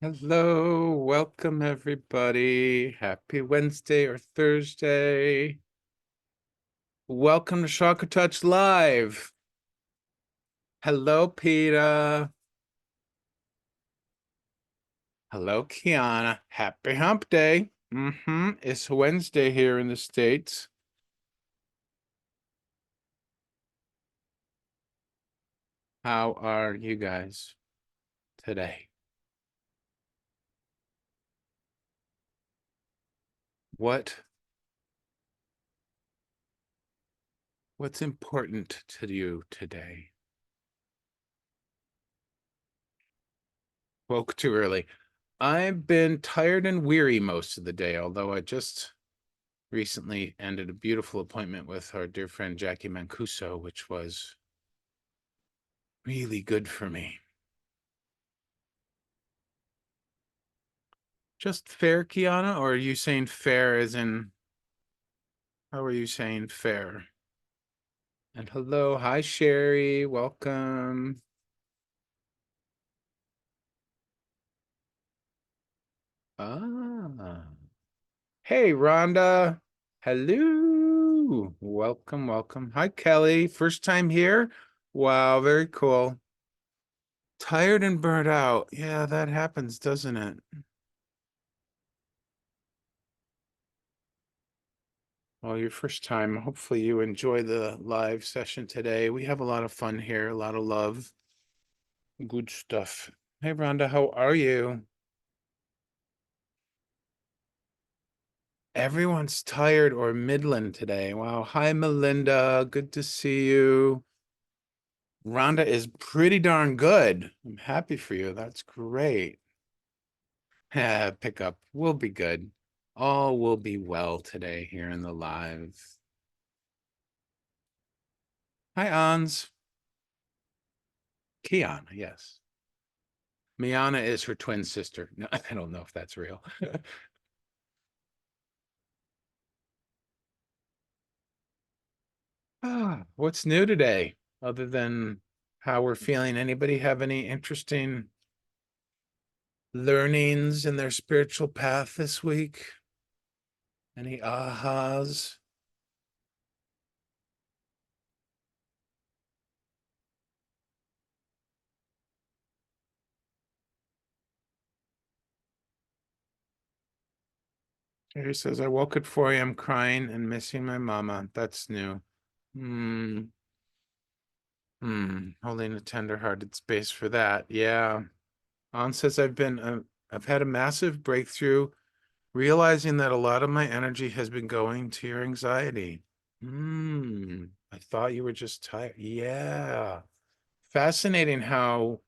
Hello, welcome everybody. Happy Wednesday or Thursday. Welcome to ChakraTouch Live. Hello, Peter. Hello, Kiana. Happy Hump Day. It's Wednesday here in the States. How are you guys today? What's important to you today? Woke too early. I've been tired and weary most of the day, although I just recently ended a beautiful appointment with our dear friend Jackie Mancuso, which was really good for me. Just fair, Kiana, or are you saying fair as in, how are you saying fair? And hello, hi Sherry, welcome. Ah, hey Rhonda, hello, welcome. Hi Kelly, first time here? Wow, very cool. Tired and burnt out. Yeah, that happens, doesn't it? Well, your first time. Hopefully you enjoy the live session today. We have a lot of fun here, a lot of love. Good stuff. Hey, Rhonda, how are you? Everyone's tired or Midland today. Wow. Hi, Melinda. Good to see you. Rhonda is pretty darn good. I'm happy for you. That's great. Yeah, pick up. We'll be good. All will be well today here in the live. Hi, Ans. Kiana, yes. Miana is her twin sister. No, I don't know if that's real. What's new today other than how we're feeling? Anybody have any interesting learnings in their spiritual path this week? Any ahas? He says, I woke at 4 a.m. crying and missing my mama. That's new. Hmm. Holding a tender-hearted space for that. Yeah. On says I've had a massive breakthrough, realizing that a lot of my energy has been going to your anxiety. I thought you were just tired. Yeah. Fascinating how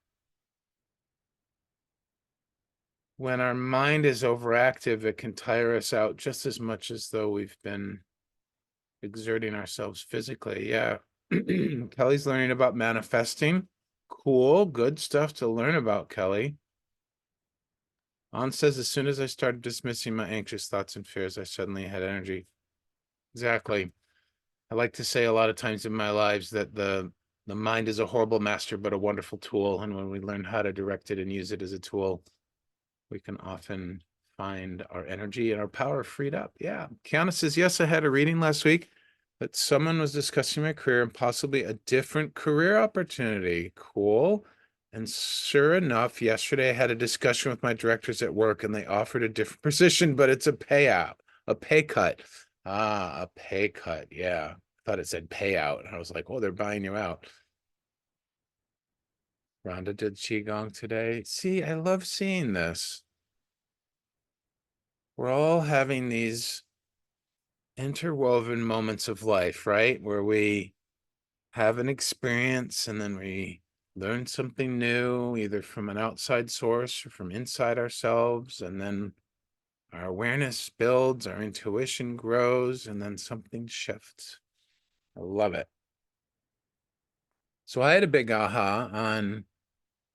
when our mind is overactive, it can tire us out just as much as though we've been exerting ourselves physically. Yeah. Kelly's learning about manifesting. Cool. Good stuff to learn about, Kelly. On says, as soon as I started dismissing my anxious thoughts and fears, I suddenly had energy. Exactly. I like to say a lot of times in my lives that the mind is a horrible master, but a wonderful tool. And when we learn how to direct it and use it as a tool, we can often find our energy and our power freed up. Yeah. Kiana says, yes, I had a reading last week that someone was discussing my career and possibly a different career opportunity. Cool. And sure enough, yesterday I had a discussion with my directors at work and they offered a different position, but it's a payout, a pay cut. Ah, a pay cut. Yeah. I thought it said payout. And I was like, oh, they're buying you out. Rhonda did Qigong today. See, I love seeing this. We're all having these interwoven moments of life, right? Where we have an experience and then we learn something new, either from an outside source or from inside ourselves. And then our awareness builds, our intuition grows, and then something shifts. I love it. So I had a big aha on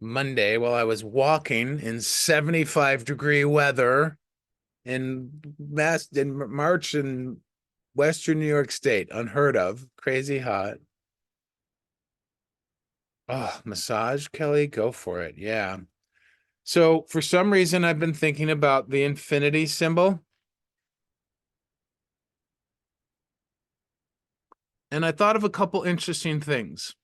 Monday while I was walking in 75-degree weather in March in Western New York State, unheard of, crazy hot. Oh, massage, Kelly, go for it. Yeah. So for some reason, I've been thinking about the infinity symbol. And I thought of a couple interesting things.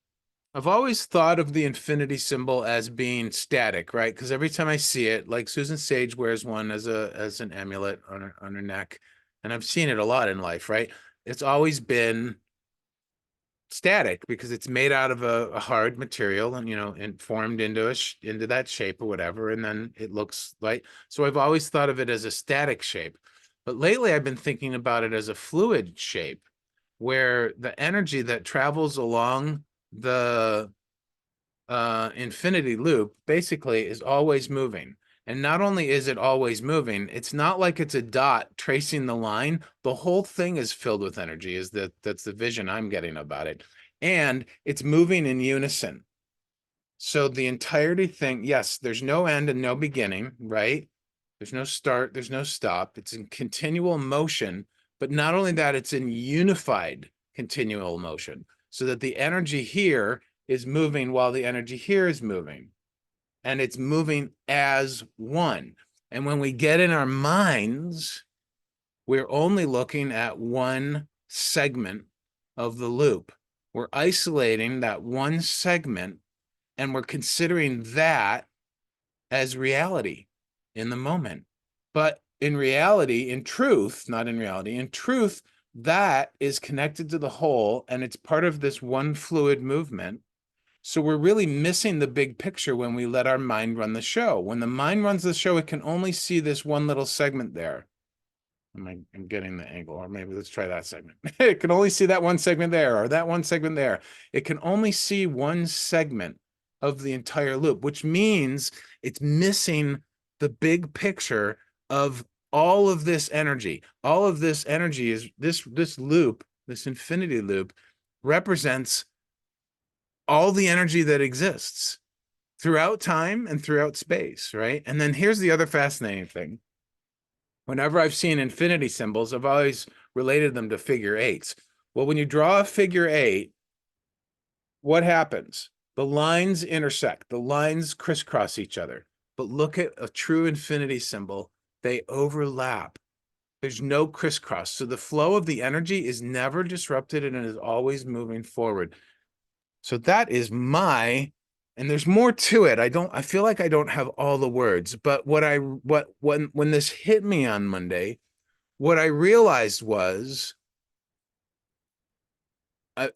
I've always thought of the infinity symbol as being static, right? Because every time I see it, like Susan Sage wears one as an amulet on her neck, and I've seen it a lot in life, right? It's always been static because it's made out of a hard material and and formed into that shape or whatever, and then it looks like. So I've always thought of it as a static shape, but lately I've been thinking about it as a fluid shape, where the energy that travels along the infinity loop basically is always moving. And not only is it always moving, it's not like it's a dot tracing the line. The whole thing is filled with energy. That's the vision I'm getting about it. And it's moving in unison. So the entirety thing, yes, there's no end and no beginning, right? There's no start, there's no stop. It's in continual motion, but not only that, it's in unified continual motion, so that the energy here is moving while the energy here is moving, and it's moving as one. And when we get in our minds, we're only looking at one segment of the loop. We're isolating that one segment, and we're considering that as reality in the moment. But in reality, in truth, not in reality, in truth, that is connected to the whole, and it's part of this one fluid movement. So we're really missing the big picture when we let our mind run the show. When the mind runs the show, it can only see this one little segment there. I'm getting the angle, or maybe let's try that segment. It can only see that one segment there, or that one segment there. It can only see one segment of the entire loop, which means it's missing the big picture of all of this energy. All of this energy is this loop, this infinity loop, represents all the energy that exists throughout time and throughout space, right? And then here's the other fascinating thing. Whenever I've seen infinity symbols, I've always related them to figure eights. Well, when you draw a figure eight, what happens? The lines intersect, the lines crisscross each other. But look at a true infinity symbol, they overlap. There's no crisscross. So the flow of the energy is never disrupted and it is always moving forward. So that is and there's more to it. I feel like I don't have all the words, but when this hit me on Monday, what I realized was, uh,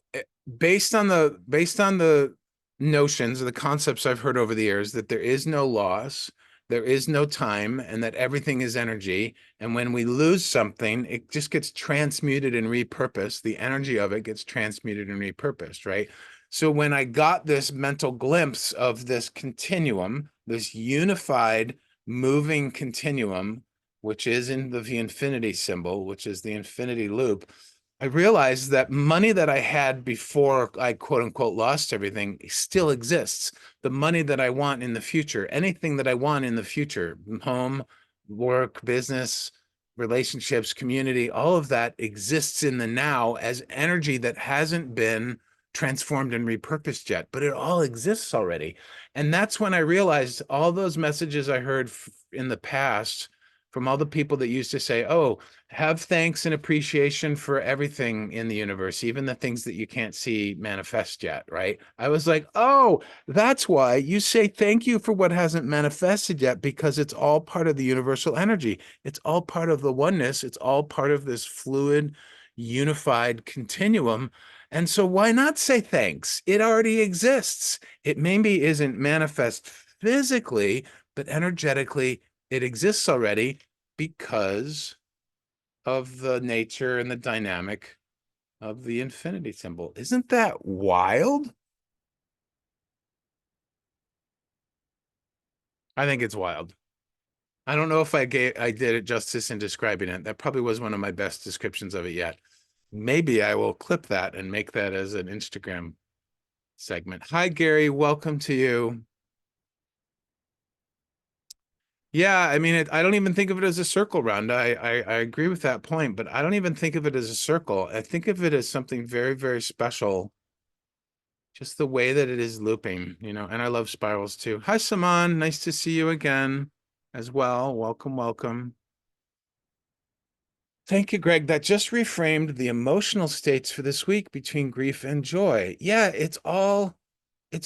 based on the notions or the concepts I've heard over the years, that there is no loss, there is no time, and that everything is energy. And when we lose something, it just gets transmuted and repurposed. The energy of it gets transmuted and repurposed, right? So when I got this mental glimpse of this continuum, this unified moving continuum, which is in the infinity symbol, which is the infinity loop, I realized that money that I had before I quote unquote lost everything still exists. The money that I want in the future, anything that I want in the future, home, work, business, relationships, community, all of that exists in the now as energy that hasn't been transformed and repurposed yet, but it all exists already. And that's when I realized all those messages I heard in the past from all the people that used to say, oh, have thanks and appreciation for everything in the universe, even the things that you can't see manifest yet, right? I was like, oh, that's why you say thank you for what hasn't manifested yet, because it's all part of the universal energy. It's all part of the oneness. It's all part of this fluid, unified continuum. And so why not say thanks? It already exists. It maybe isn't manifest physically, but energetically, it exists already because of the nature and the dynamic of the infinity symbol. Isn't that wild? I think it's wild. I don't know if I did it justice in describing it. That probably was one of my best descriptions of it yet. Maybe I will clip that and make that as an Instagram segment. Hi, Gary. Welcome to you. Yeah, I mean, I don't even think of it as a circle round. I agree with that point, but I don't even think of it as a circle. I think of it as something very, very special just the way that it is looping, and I love spirals too. Hi, Saman. Nice to see you again as well. Welcome, welcome. Thank you, Greg. That just reframed the emotional states for this week between grief and joy. Yeah, it's all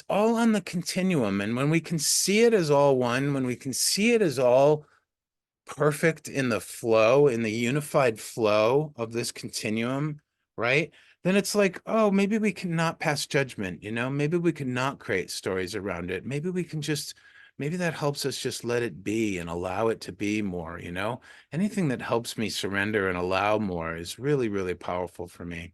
on the continuum. And when we can see it as all one, when we can see it as all perfect in the flow, in the unified flow of this continuum, right? Then it's like, oh, maybe we can not pass judgment, maybe we can not create stories around it. Maybe we can just, maybe that helps us just let it be and allow it to be more, Anything that helps me surrender and allow more is really, really powerful for me.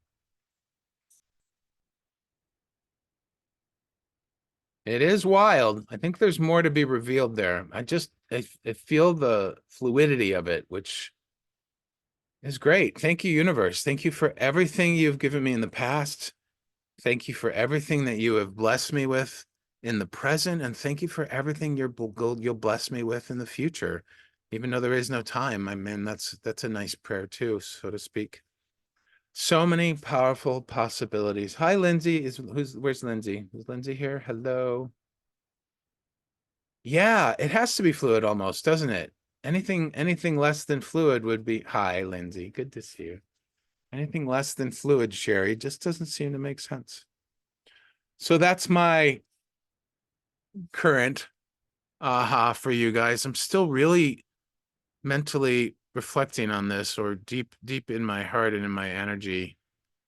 It is wild. I think there's more to be revealed there. I feel the fluidity of it, which is great. Thank you, universe. Thank you for everything you've given me in the past. Thank you for everything that you have blessed me with in the present, and thank you for everything you'll bless me with in the future. Even though there is no time, I mean that's a nice prayer too, so to speak. So many powerful possibilities. Hi, Lindsay. Where's Lindsay? Is Lindsay here? Hello. Yeah, it has to be fluid almost, doesn't it? Anything less than fluid would be hi, Lindsay. Good to see you. Anything less than fluid, Sherry, just doesn't seem to make sense. So that's my current aha for you guys. I'm still really mentally reflecting on this, or deep in my heart and in my energy,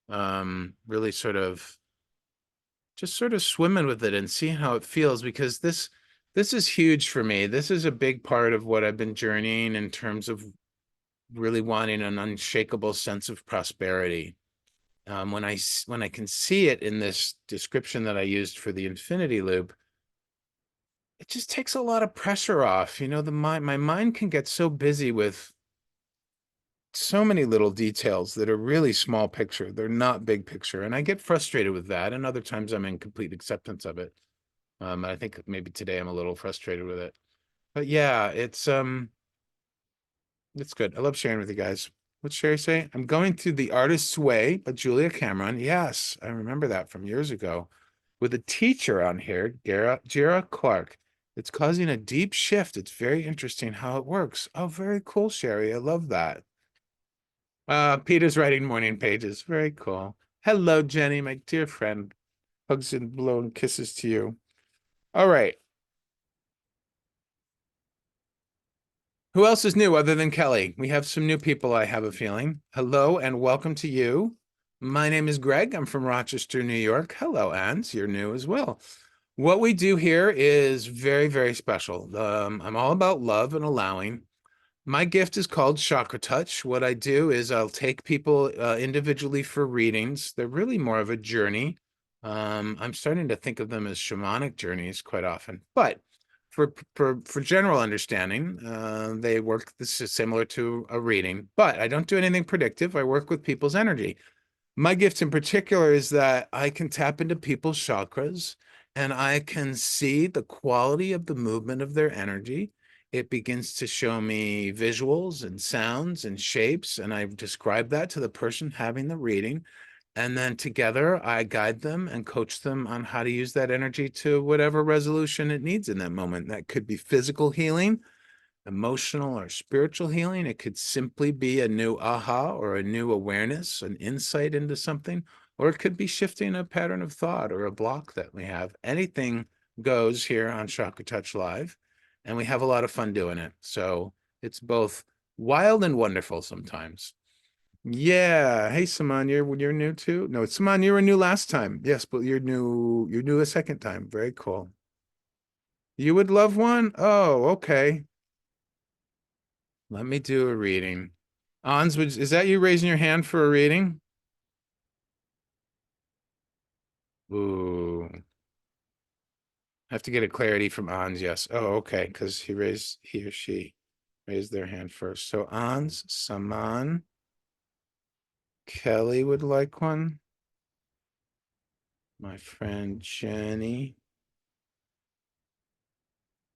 really sort of swimming with it and seeing how it feels, because this is huge for me. This is a big part of what I've been journeying in terms of really wanting an unshakable sense of prosperity. When I can see it in this description that I used for the infinity loop, it just takes a lot of pressure off. My mind can get so busy with so many little details that are really small picture. They're not big picture. And I get frustrated with that. And other times I'm in complete acceptance of it. I think maybe today I'm a little frustrated with it. But yeah, it's good. I love sharing with you guys. What's Sherry say? I'm going through The Artist's Way by Julia Cameron. Yes, I remember that from years ago. With a teacher on here, Jira Clark. It's causing a deep shift. It's very interesting how it works. Oh, very cool, Sherry. I love that. Peter's writing morning pages. Very cool. Hello, Jenny, my dear friend. Hugs and blown kisses to you. All right. Who else is new other than Kelly? We have some new people, I have a feeling. Hello and welcome to you. My name is Greg. I'm from Rochester, New York. Hello, Ans. You're new as well. What we do here is very, very special. I'm all about love and allowing. My gift is called ChakraTouch. What I do is I'll take people individually for readings. They're really more of a journey. I'm starting to think of them as shamanic journeys quite often, but for general understanding, they work. This is similar to a reading, but I don't do anything predictive. I work with people's energy. My gift in particular is that I can tap into people's chakras and I can see the quality of the movement of their energy. It begins to show me visuals and sounds and shapes, and I describe that to the person having the reading. And then together I guide them and coach them on how to use that energy to whatever resolution it needs in that moment. That could be physical healing, emotional or spiritual healing. It could simply be a new aha or a new awareness, an insight into something, or it could be shifting a pattern of thought or a block that we have. Anything goes here on ChakraTouch Live, and we have a lot of fun doing it. So it's both wild and wonderful sometimes. Yeah. Hey, Saman, you're new too? No, Saman, you were new last time. Yes, but you're new a second time. Very cool. You would love one? Oh, okay. Let me do a reading. Ons, is that you raising your hand for a reading? Ooh. I have to get a clarity from Ons, yes. Oh, okay, because he or she raised their hand first. So Ons, Saman, Kelly would like one. My friend Jenny.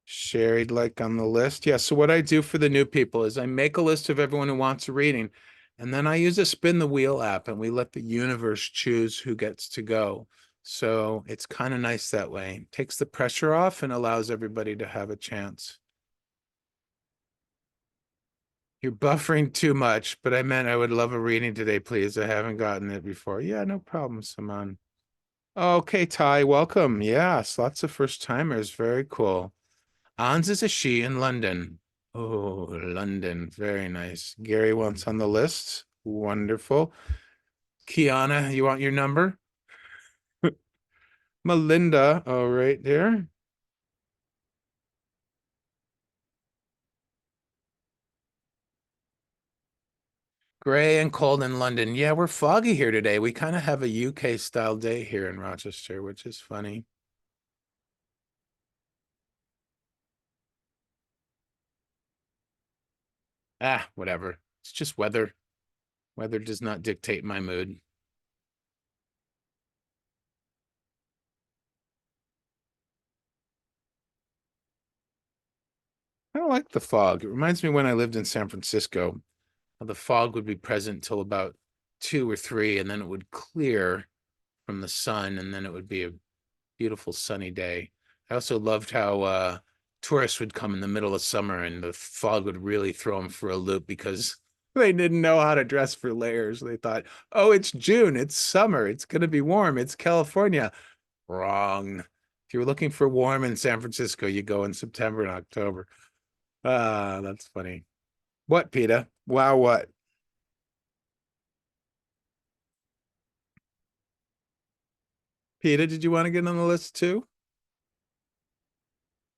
Sherry'd like on the list. Yeah, so what I do for the new people is I make a list of everyone who wants a reading, and then I use a spin the wheel app and we let the universe choose who gets to go. So it's kind of nice that way. Takes the pressure off and allows everybody to have a chance. You're buffering too much, but I meant I would love a reading today, please. I haven't gotten it before. Yeah, no problem, Saman. Okay, Ty, welcome. Yes, lots of first timers. Very cool. Ans is a she in London. Oh, London. Very nice. Gary wants on the list. Wonderful. Kiana, you want your number? Melinda, oh, right there. Gray and cold in London. Yeah, we're foggy here today. We kind of have a UK style day here in Rochester, which is funny. Ah, whatever. It's just weather. Weather does not dictate my mood. I don't like the fog. It reminds me when I lived in San Francisco, how the fog would be present till about 2 or 3, and then it would clear from the sun, and then it would be a beautiful sunny day. I also loved how tourists would come in the middle of summer and the fog would really throw them for a loop because they didn't know how to dress for layers. They thought, oh, it's June, it's summer, it's going to be warm, it's California. Wrong. If you're looking for warm in San Francisco, you go in September and October. Ah, that's funny. What, Peter? Wow, what? Peter, did you want to get on the list too?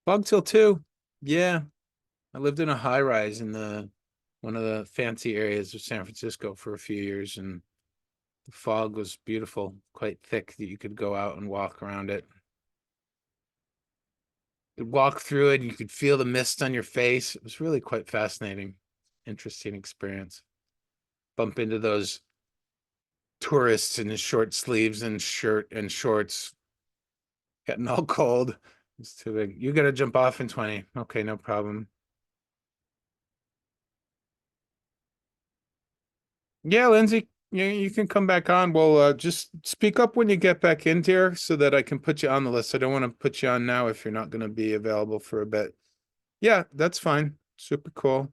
Fog till 2. Yeah. I lived in a high rise in the one of the fancy areas of San Francisco for a few years, and the fog was beautiful, quite thick that you could go out and walk around it. You could walk through it, and you could feel the mist on your face. It was really quite fascinating, interesting experience. Bump into those tourists in short sleeves and shirt and shorts, getting all cold. It's too big. You got to jump off in 20. Okay, no problem. Yeah, Lindsay, you can come back on. Well, just speak up when you get back in here so that I can put you on the list. I don't want to put you on now if you're not going to be available for a bit. Yeah, that's fine. Super cool.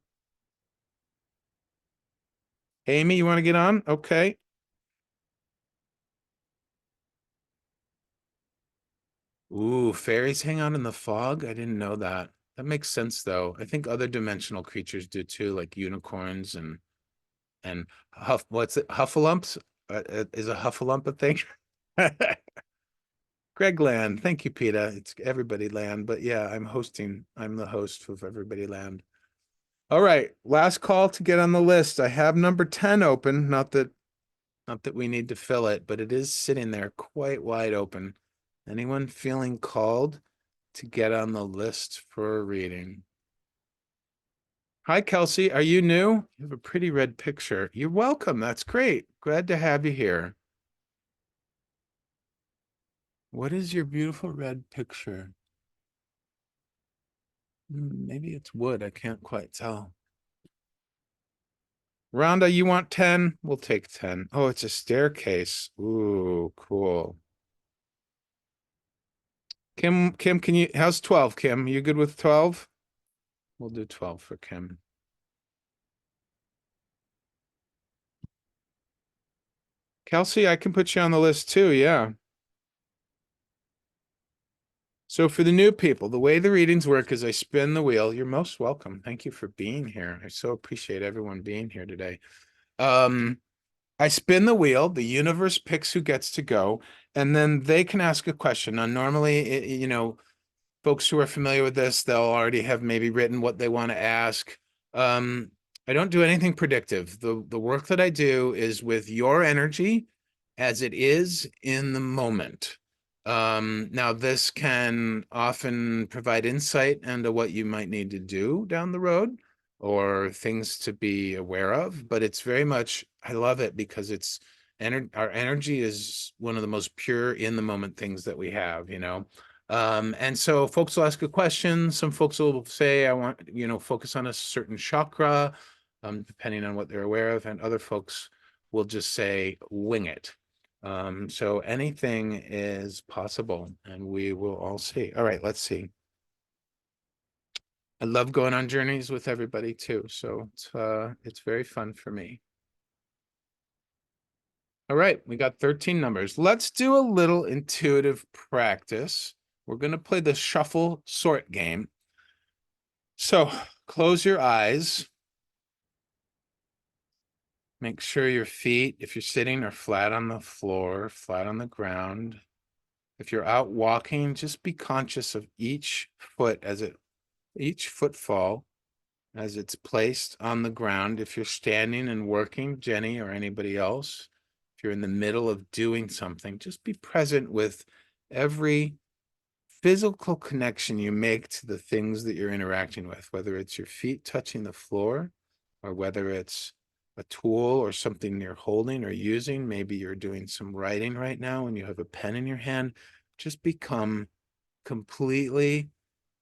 Amy, you want to get on? Okay. Ooh, fairies hang out in the fog? I didn't know that. That makes sense though. I think other dimensional creatures do too, like unicorns and what's it? Huffalumps? Is a Huffalump a thing? Greg Land. Thank you, Peter. It's everybody land, but yeah, I'm hosting. I'm the host of Everybody Land. All right, last call to get on the list. I have number 10 open. Not that we need to fill it, but it is sitting there quite wide open. Anyone feeling called to get on the list for a reading? Hi, Kelsey. Are you new? You have a pretty red picture. You're welcome. That's great. Glad to have you here. What is your beautiful red picture? Maybe it's wood. I can't quite tell. Rhonda, you want 10? We'll take 10. Oh, it's a staircase. Ooh, cool. Kim, how's 12, Kim? You good with 12? We'll do 12 for Kim. Kelsey, I can put you on the list too, yeah. So for the new people, the way the readings work is I spin the wheel. You're most welcome. Thank you for being here. I so appreciate everyone being here today. Um, I spin the wheel, the universe picks who gets to go, and then they can ask a question. Now, normally, folks who are familiar with this, they'll already have maybe written what they want to ask. Um, I don't do anything predictive. The work that I do is with your energy as it is in the moment. Now this can often provide insight into what you might need to do down the road or things to be aware of, but it's very much, I love it because our energy is one of the most pure in the moment things that we have. And so folks will ask a question. Some folks will say, I want, focus on a certain chakra, depending on what they're aware of. And other folks will just say, wing it. So anything is possible, and we will all see. All right, let's see. I love going on journeys with everybody too, so it's very fun for me. All right, we got 13 numbers. Let's do a little intuitive practice. We're going to play the shuffle sort game. So close your eyes. Make sure your feet, if you're sitting, are flat on the floor, flat on the ground. If you're out walking, just be conscious of each footfall as it's placed on the ground. If you're standing and working, Jenny or anybody else, if you're in the middle of doing something, just be present with every physical connection you make to the things that you're interacting with, whether it's your feet touching the floor or whether it's a tool or something you're holding or using. Maybe you're doing some writing right now and you have a pen in your hand. Just become completely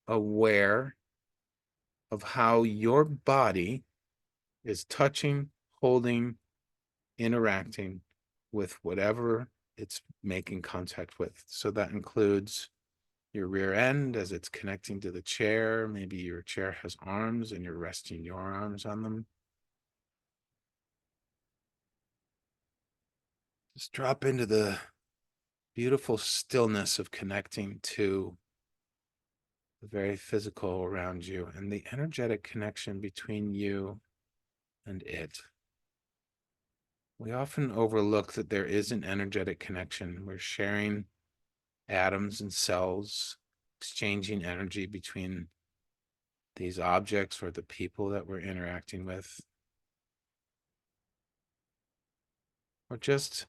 aware of how your body is touching, holding, interacting with whatever it's making contact with. So that includes your rear end as it's connecting to the chair. Maybe your chair has arms and you're resting your arms on them. Just drop into the beautiful stillness of connecting to the very physical around you and the energetic connection between you and it. We often overlook that there is an energetic connection. We're sharing atoms and cells, exchanging energy between these objects or the people that we're interacting with, or just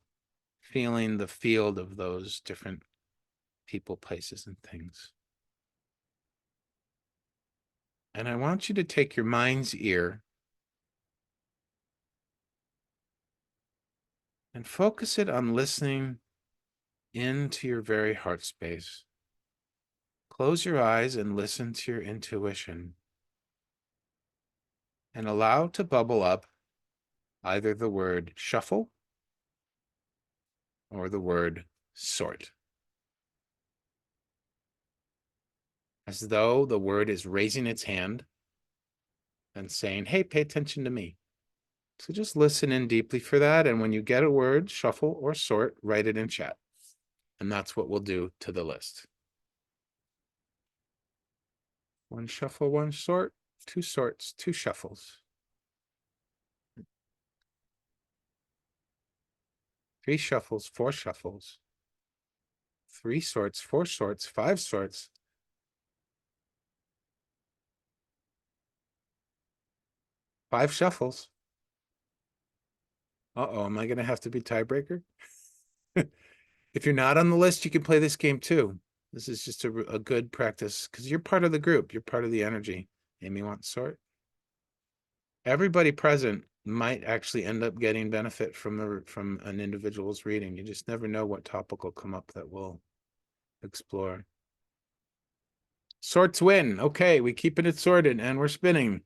feeling the field of those different people, places, and things. And I want you to take your mind's ear and focus it on listening into your very heart space. Close your eyes and listen to your intuition and allow to bubble up either the word shuffle or the word sort, as though the word is raising its hand and saying, hey, pay attention to me. So just listen in deeply for that. And when you get a word, shuffle or sort, write it in chat. And that's what we'll do to the list. One shuffle, one sort, two sorts, two shuffles. Three shuffles, four shuffles. Three sorts, four sorts, five sorts. Five shuffles. Uh-oh, am I going to have to be tiebreaker? If you're not on the list, you can play this game too. This is just a good practice because you're part of the group. You're part of the energy. Amy wants sort. Everybody present might actually end up getting benefit from an individual's reading. You just never know what topic will come up that we'll explore. Sorts win. Okay, we keeping it sorted and we're spinning.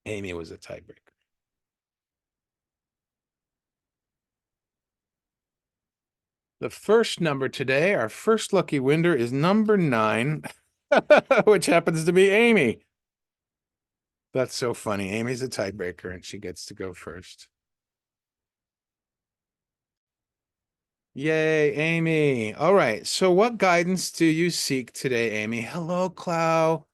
Amy was a tiebreaker. The first number today, our first lucky winner is number 9, which happens to be Amy. That's so funny. Amy's a tiebreaker and she gets to go first. Yay, Amy. All right. So what guidance do you seek today, Amy? Hello, Clow.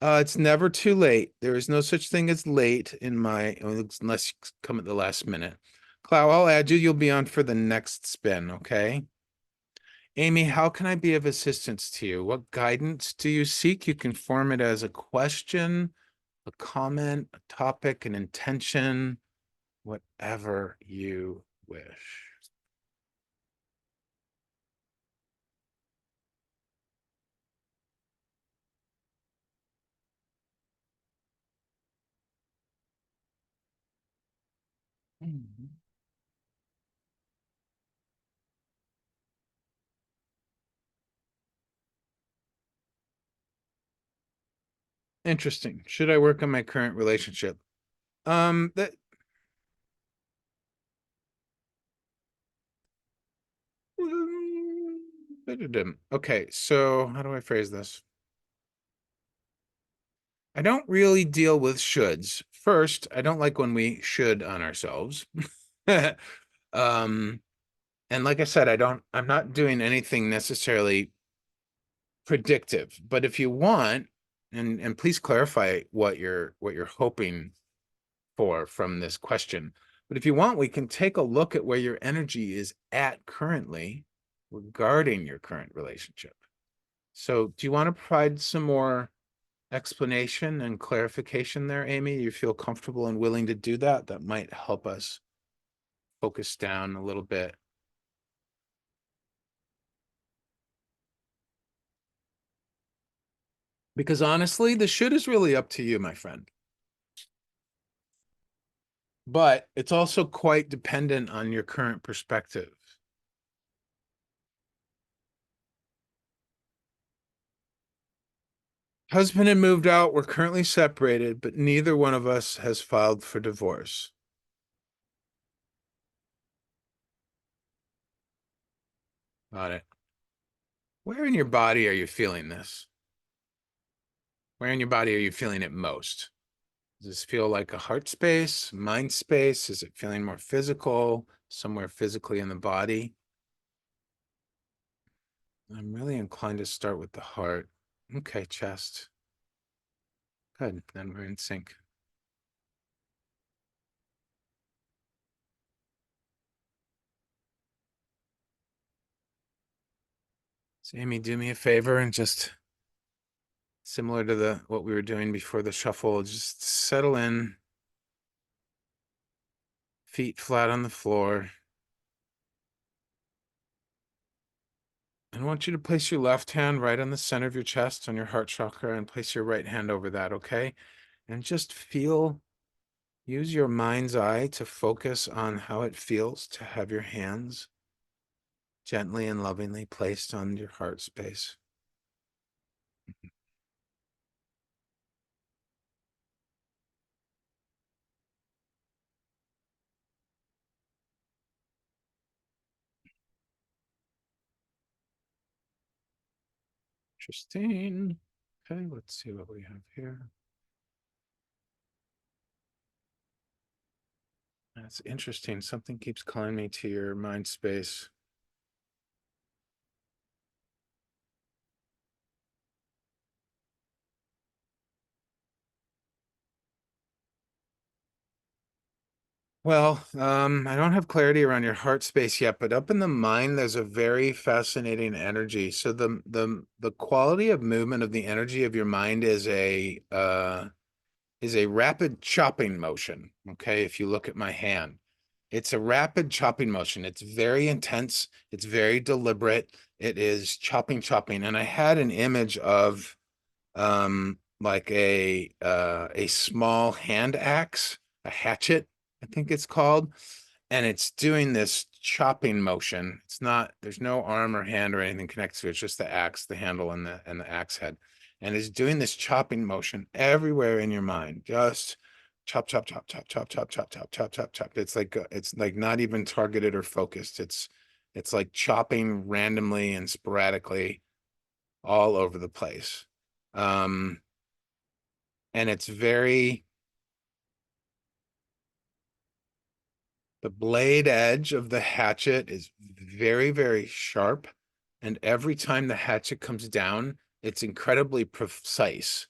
It's never too late. There is no such thing as late in my, unless you come at the last minute. Clow, I'll add you. You'll be on for the next spin, okay? Amy, how can I be of assistance to you? What guidance do you seek? You can form it as a question, a comment, a topic, an intention, whatever you wish. Interesting. Should I work on my current relationship? That Okay, so how do I phrase this? I don't really deal with shoulds. First, I don't like when we should on ourselves. Um, and like I said, I'm not doing anything necessarily predictive, but if you want, and please clarify what you're hoping for from this question. But if you want, we can take a look at where your energy is at currently regarding your current relationship. So, do you want to provide some more explanation and clarification there, Amy? You feel comfortable and willing to do that? That might help us focus down a little bit. Because honestly, the should is really up to you, my friend. But it's also quite dependent on your current perspective. Husband had moved out. We're currently separated, but neither one of us has filed for divorce. Got it. Where in your body are you feeling this? Where in your body are you feeling it most? Does this feel like a heart space, mind space? Is it feeling more physical, somewhere physically in the body? I'm really inclined to start with the heart. Okay, chest. Good. Then we're in sync. So, Amy, do me a favor and just similar to the what we were doing before the shuffle, just settle in, feet flat on the floor. And I want you to place your left hand right on the center of your chest on your heart chakra and place your right hand over that, okay? And just use your mind's eye to focus on how it feels to have your hands gently and lovingly placed on your heart space. Interesting. Okay, let's see what we have here. That's interesting. Something keeps calling me to your mind space. Well, I don't have clarity around your heart space yet, but up in the mind, there's a very fascinating energy. So the quality of movement of the energy of your mind is a rapid chopping motion. Okay, if you look at my hand, it's a rapid chopping motion. It's very intense. It's very deliberate. It is chopping, chopping. And I had an image of like a small hand axe, a hatchet, I think it's called, and it's doing this chopping motion. It's not, there's no arm or hand or anything connected to it. It's just the axe, the handle, and the axe head. And it's doing this chopping motion everywhere in your mind. Just chop, chop, chop, chop, chop, chop, chop, chop, chop, chop, chop. It's like not even targeted or focused. It's like chopping randomly and sporadically all over the place. Um, and it's very, the blade edge of the hatchet is very, very sharp. And every time the hatchet comes down, it's incredibly precise.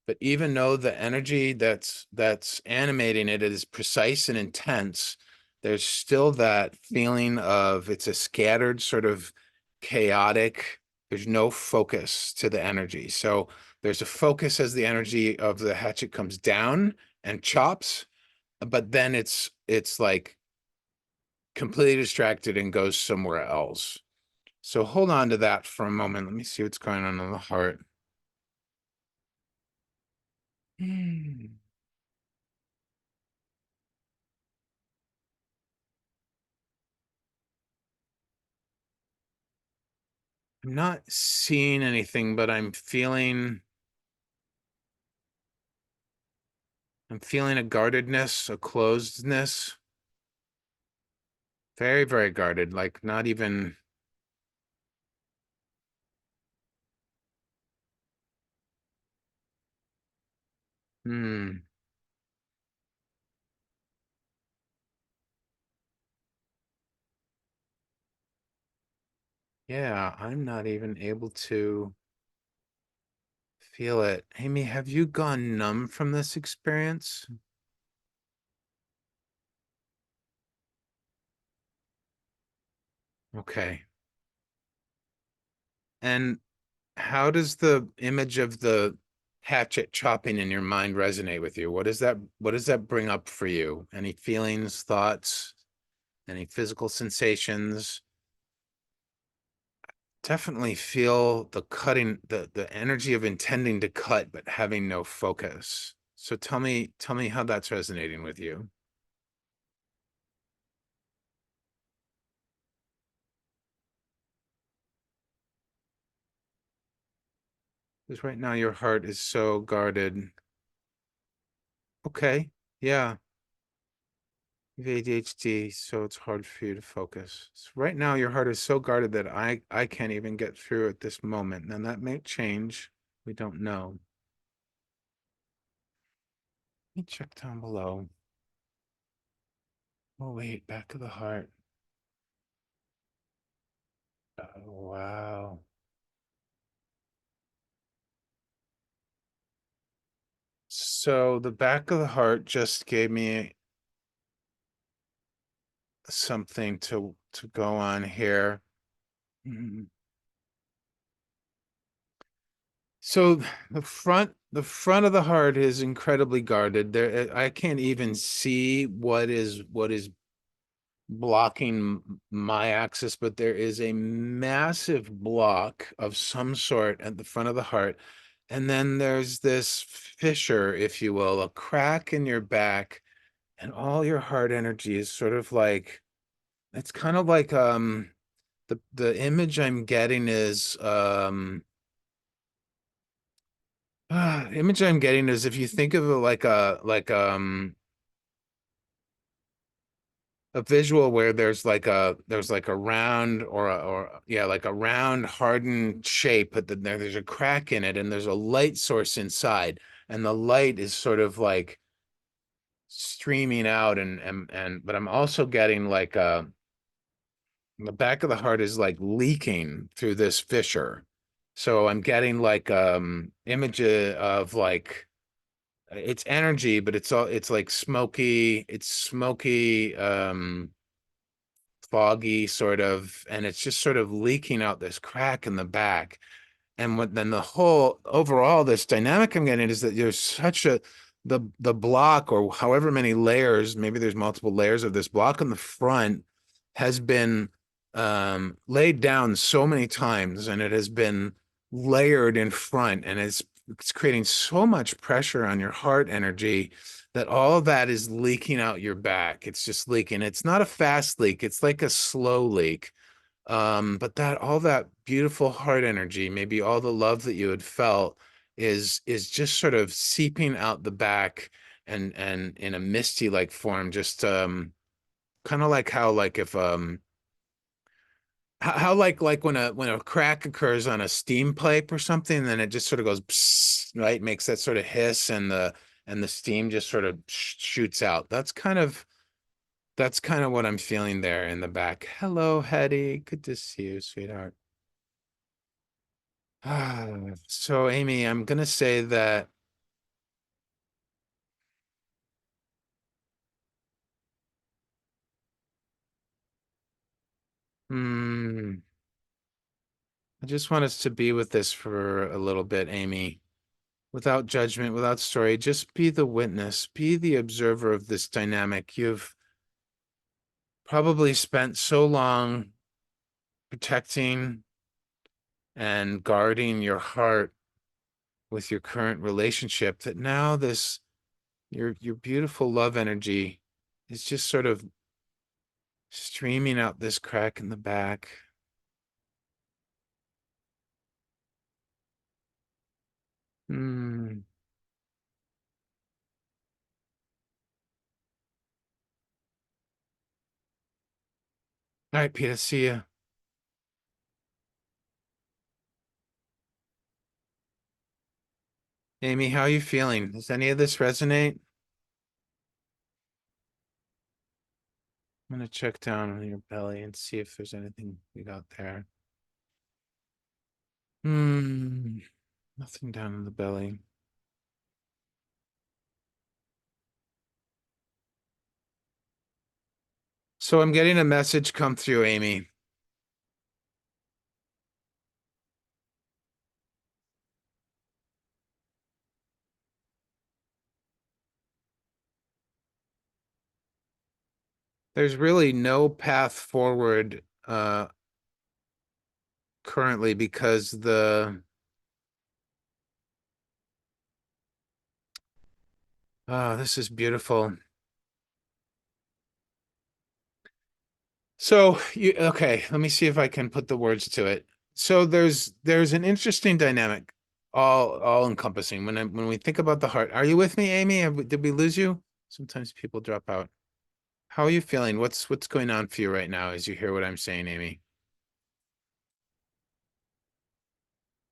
But even though the energy that's animating it is precise and intense, there's still that feeling of it's a scattered sort of chaotic, there's no focus to the energy. So there's a focus as the energy of the hatchet comes down and chops, but then it's like completely distracted and goes somewhere else. So hold on to that for a moment. Let me see what's going on in the heart. I'm not seeing anything, but I'm feeling a guardedness, a closedness. Very, very guarded, like not even Hmm. Yeah, I'm not even able to feel it. Amy, have you gone numb from this experience? Okay. And how does the image of the hatchet chopping in your mind resonate with you? What does that bring up for you? Any feelings, thoughts, any physical sensations? Definitely feel the cutting, the energy of intending to cut but having no focus. So tell me how that's resonating with you. Because right now your heart is so guarded. Okay. Yeah. You have ADHD, so it's hard for you to focus. So right now your heart is so guarded that I can't even get through at this moment. Now that may change. We don't know. Let me check down below. Oh wait, back of the heart. Oh, wow. So the back of the heart just gave me something to go on here. Mhm. So the front of the heart is incredibly guarded. There I can't even see what is blocking my axis, but there is a massive block of some sort at the front of the heart. And then there's this fissure, if you will, a crack in your back, and all your heart energy is sort of like it's kind of like the image I'm getting is image I'm getting is if you think of it like a visual where there's like a round or yeah, like a round hardened shape, but then there's a crack in it and there's a light source inside, and the light is sort of like streaming out, and but I'm also getting like the back of the heart is like leaking through this fissure. So I'm getting like image of like it's energy, but it's like smoky, it's smoky, foggy sort of, and it's just sort of leaking out this crack in the back. And what then the whole overall this dynamic I'm getting is that there's such a the block or however many layers, maybe there's multiple layers of this block in the front has been laid down so many times, and it has been layered in front, and it's creating so much pressure on your heart energy that all of that is leaking out your back. It's just leaking. It's not a fast leak, it's like a slow leak. But that all that beautiful heart energy, maybe all the love that you had felt is just sort of seeping out the back, and in a misty like form, just kind of like how like if how like when a crack occurs on a steam pipe or something, then it just sort of goes psst, right? Makes that sort of hiss, and the steam just sort of shoots out. That's kind of what I'm feeling there in the back. Hello, Hetty. Good to see you, sweetheart. So, Amy, I'm gonna say that hmm, I just want us to be with this for a little bit, Amy, without judgment, without story. Just be the witness, be the observer of this dynamic. You've probably spent so long protecting and guarding your heart with your current relationship that now this your beautiful love energy is just sort of streaming out this crack in the back. Hmm. All right, Peter, see ya. Amy, how are you feeling? Does any of this resonate? I'm gonna check down on your belly and see if there's anything we got there. Hmm, nothing down in the belly. So I'm getting a message come through, Amy. There's really no path forward currently because this is beautiful. So you okay, let me see if I can put the words to it. So there's an interesting dynamic, all encompassing. When we think about the heart, are you with me, Amy? Did we lose you? Sometimes people drop out. How are you feeling? What's going on for you right now as you hear what I'm saying, Amy?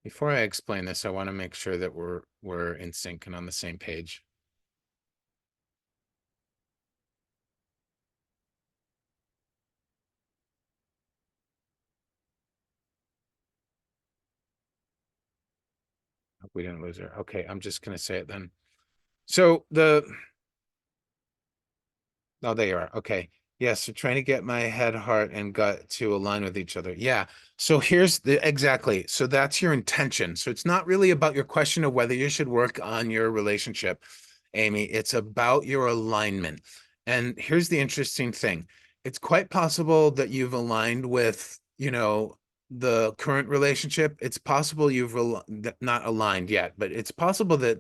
Before I explain this, I want to make sure that we're in sync and on the same page. Hope we didn't lose her. Okay, I'm just gonna say it then. So oh, there you are. Okay. Yes, so trying to get my head, heart, and gut to align with each other. Yeah. So here's the exactly. So that's your intention. So it's not really about your question of whether you should work on your relationship, Amy. It's about your alignment. And here's the interesting thing. It's quite possible that you've aligned with, the current relationship. It's possible not aligned yet, but it's possible that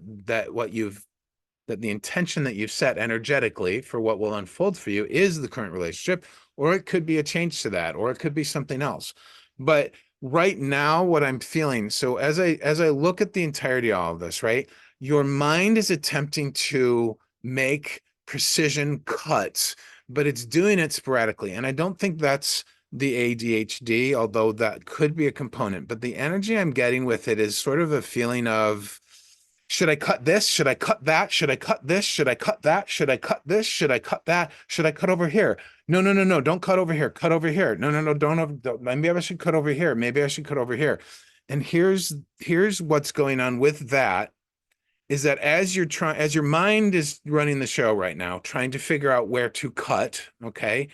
the intention that you've set energetically for what will unfold for you is the current relationship, or it could be a change to that, or it could be something else. But right now, what I'm feeling, so as I look at the entirety of all of this, right, your mind is attempting to make precision cuts, but it's doing it sporadically. And I don't think that's the ADHD, although that could be a component. But the energy I'm getting with it is sort of a feeling of, should I cut this? Should I cut that? Should I cut this? Should I cut that? Should I cut this? Should I cut that? Should I cut over here? No, no, no, no. Don't cut over here. Cut over here. No, no, no. Don't. Maybe I should cut over here. Maybe I should cut over here. And here's what's going on with that is that as your mind is running the show right now, trying to figure out where to cut, okay,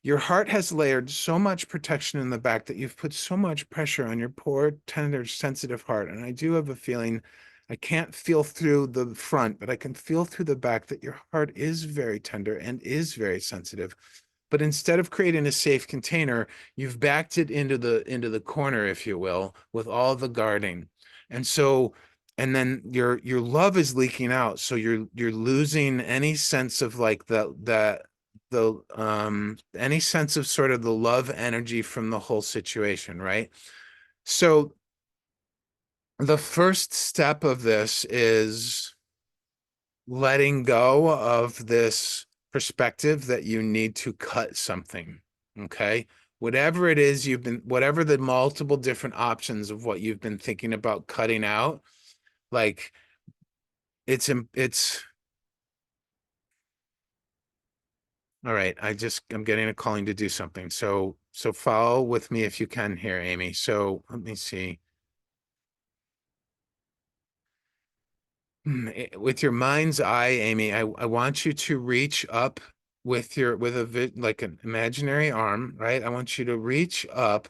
your heart has layered so much protection in the back that you've put so much pressure on your poor, tender, sensitive heart. And I do have a feeling, I can't feel through the front, but I can feel through the back that your heart is very tender and is very sensitive. But instead of creating a safe container, you've backed it into the corner, if you will, with all the guarding. And so, and then your love is leaking out. So you're losing any sense of like the any sense of sort of the love energy from the whole situation, right? So the first step of this is letting go of this perspective that you need to cut something. Okay. Whatever it is whatever the multiple different options of what you've been thinking about cutting out, like it's all right. I'm getting a calling to do something. So follow with me if you can here, Amy. So let me see. With your mind's eye, Amy, I want you to reach up with like an imaginary arm, right? I want you to reach up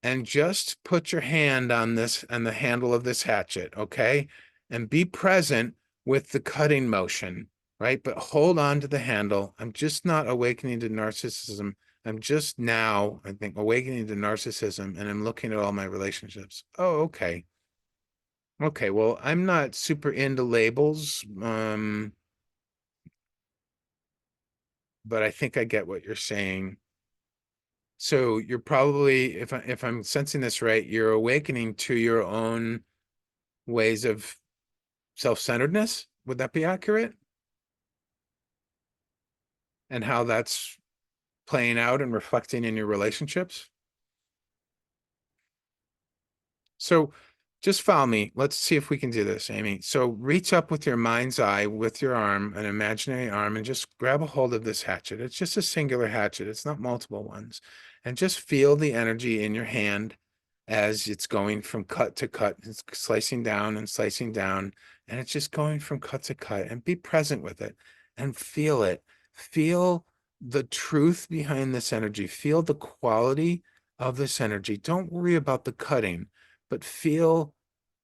and just put your hand on the handle of this hatchet, okay? And be present with the cutting motion, right? But hold on to the handle. I'm just not awakening to narcissism. I'm just now, I think, awakening to narcissism, and I'm looking at all my relationships. Oh, okay. Okay, well, I'm not super into labels, but I think I get what you're saying. So you're probably, if I'm sensing this right, you're awakening to your own ways of self-centeredness. Would that be accurate? And how that's playing out and reflecting in your relationships? So Just follow me. Let's see if we can do this, Amy. So reach up with your mind's eye, with your arm, an imaginary arm, and just grab a hold of this hatchet. It's just a singular hatchet. It's not multiple ones. And just feel the energy in your hand as it's going from cut to cut. It's slicing down and slicing down, and it's just going from cut to cut. And be present with it and feel it. Feel the truth behind this energy. Feel the quality of this energy. Don't worry about the cutting, but feel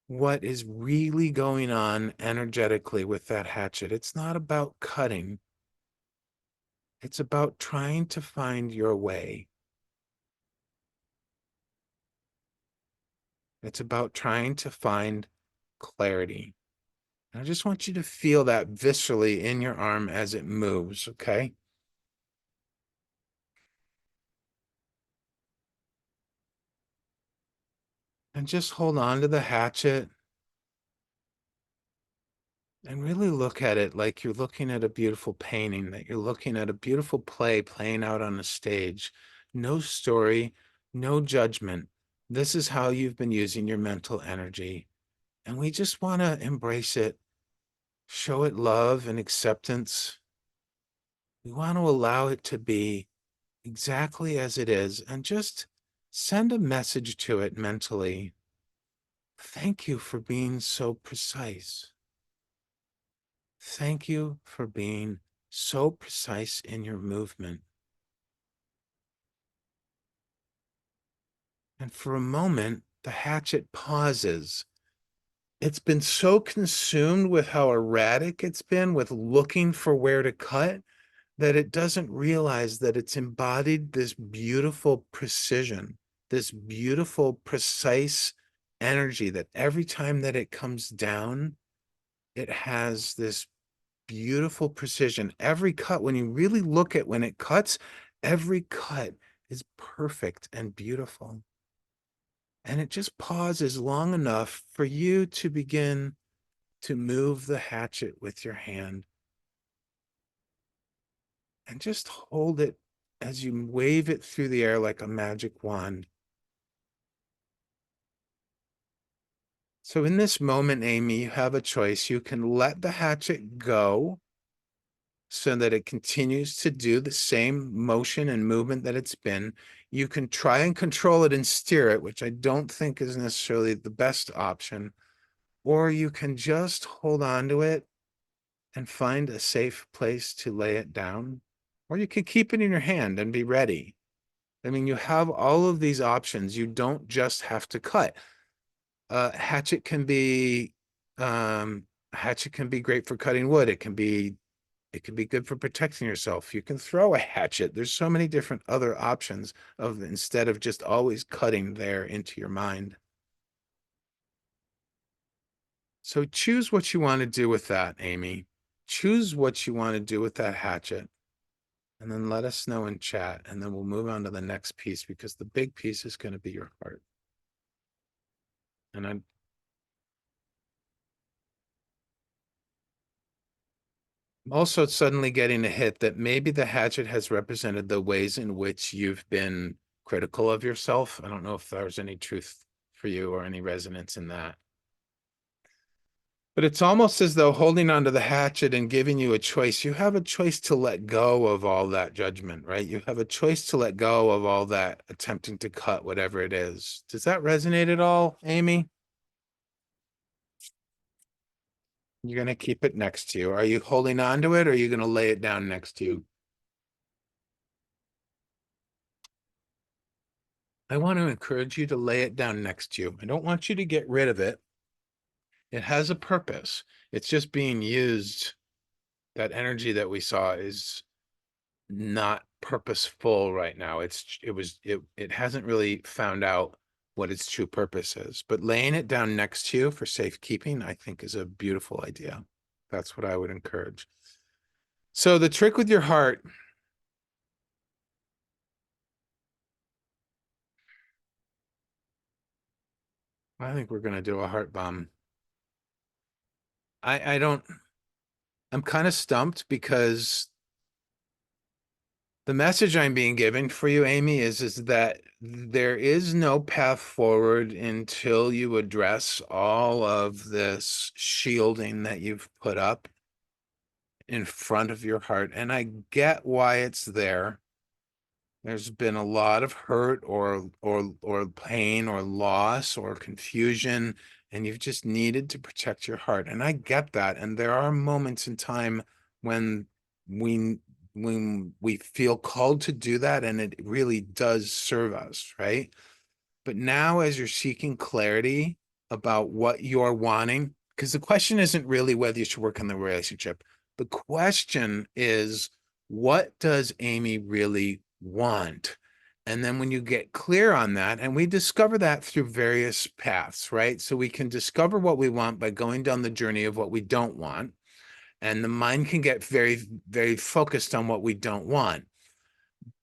what is really going on energetically with that hatchet. It's not about cutting. It's about trying to find your way. It's about trying to find clarity. And I just want you to feel that viscerally in your arm as it moves, okay? And just hold on to the hatchet and really look at it like you're looking at a beautiful painting, that you're looking at a beautiful play playing out on a stage. No story, no judgment. This is how you've been using your mental energy. And we just want to embrace it, show it love and acceptance. We want to allow it to be exactly as it is and just send a message to it mentally. Thank you for being so precise. Thank you for being so precise in your movement. And for a moment, the hatchet pauses. It's been so consumed with how erratic it's been with looking for where to cut that it doesn't realize that it's embodied this beautiful precision, this beautiful, precise energy that every time that it comes down, it has this beautiful precision. Every cut, when you really look at when it cuts, every cut is perfect and beautiful. And it just pauses long enough for you to begin to move the hatchet with your hand and just hold it as you wave it through the air like a magic wand. So in this moment, Amy, you have a choice. You can let the hatchet go so that it continues to do the same motion and movement that it's been. You can try and control it and steer it, which I don't think is necessarily the best option. Or you can just hold on to it and find a safe place to lay it down. Or you could keep it in your hand and be ready. I mean, you have all of these options. You don't just have to cut. Hatchet can be hatchet can be great for cutting wood. It can be good for protecting yourself. You can throw a hatchet. There's so many different other options of instead of just always cutting there into your mind. So choose what you want to do with that, Amy. Choose what you want to do with that hatchet. And then let us know in chat. And then we'll move on to the next piece because the big piece is going to be your heart. And I'm also suddenly getting a hit that maybe the hatchet has represented the ways in which you've been critical of yourself. I don't know if there's any truth for you or any resonance in that. But it's almost as though holding onto the hatchet and giving you a choice. You have a choice to let go of all that judgment, right? You have a choice to let go of all that attempting to cut whatever it is. Does that resonate at all, Amy? You're going to keep it next to you. Are you holding on to it or are you going to lay it down next to you? I want to encourage you to lay it down next to you. I don't want you to get rid of it. It has a purpose. It's just being used. That energy that we saw is not purposeful right now. It hasn't really found out what its true purpose is. But laying it down next to you for safekeeping, I think, is a beautiful idea. That's what I would encourage. So the trick with your heart, I think we're going to do a heart bomb. I don't, I'm kind of stumped because The message I'm being given for you, Amy, is that there is no path forward until you address all of this shielding that you've put up in front of your heart. And I get why it's there. There's been a lot of hurt or pain or loss or confusion, and you've just needed to protect your heart. And I get that. And there are moments in time when we when we feel called to do that, and it really does serve us, right? But now, as you're seeking clarity about what you're wanting, because the question isn't really whether you should work on the relationship. The question is, what does Amy really want? And then when you get clear on that, and we discover that through various paths, right? So we can discover what we want by going down the journey of what we don't want. And the mind can get very, very focused on what we don't want.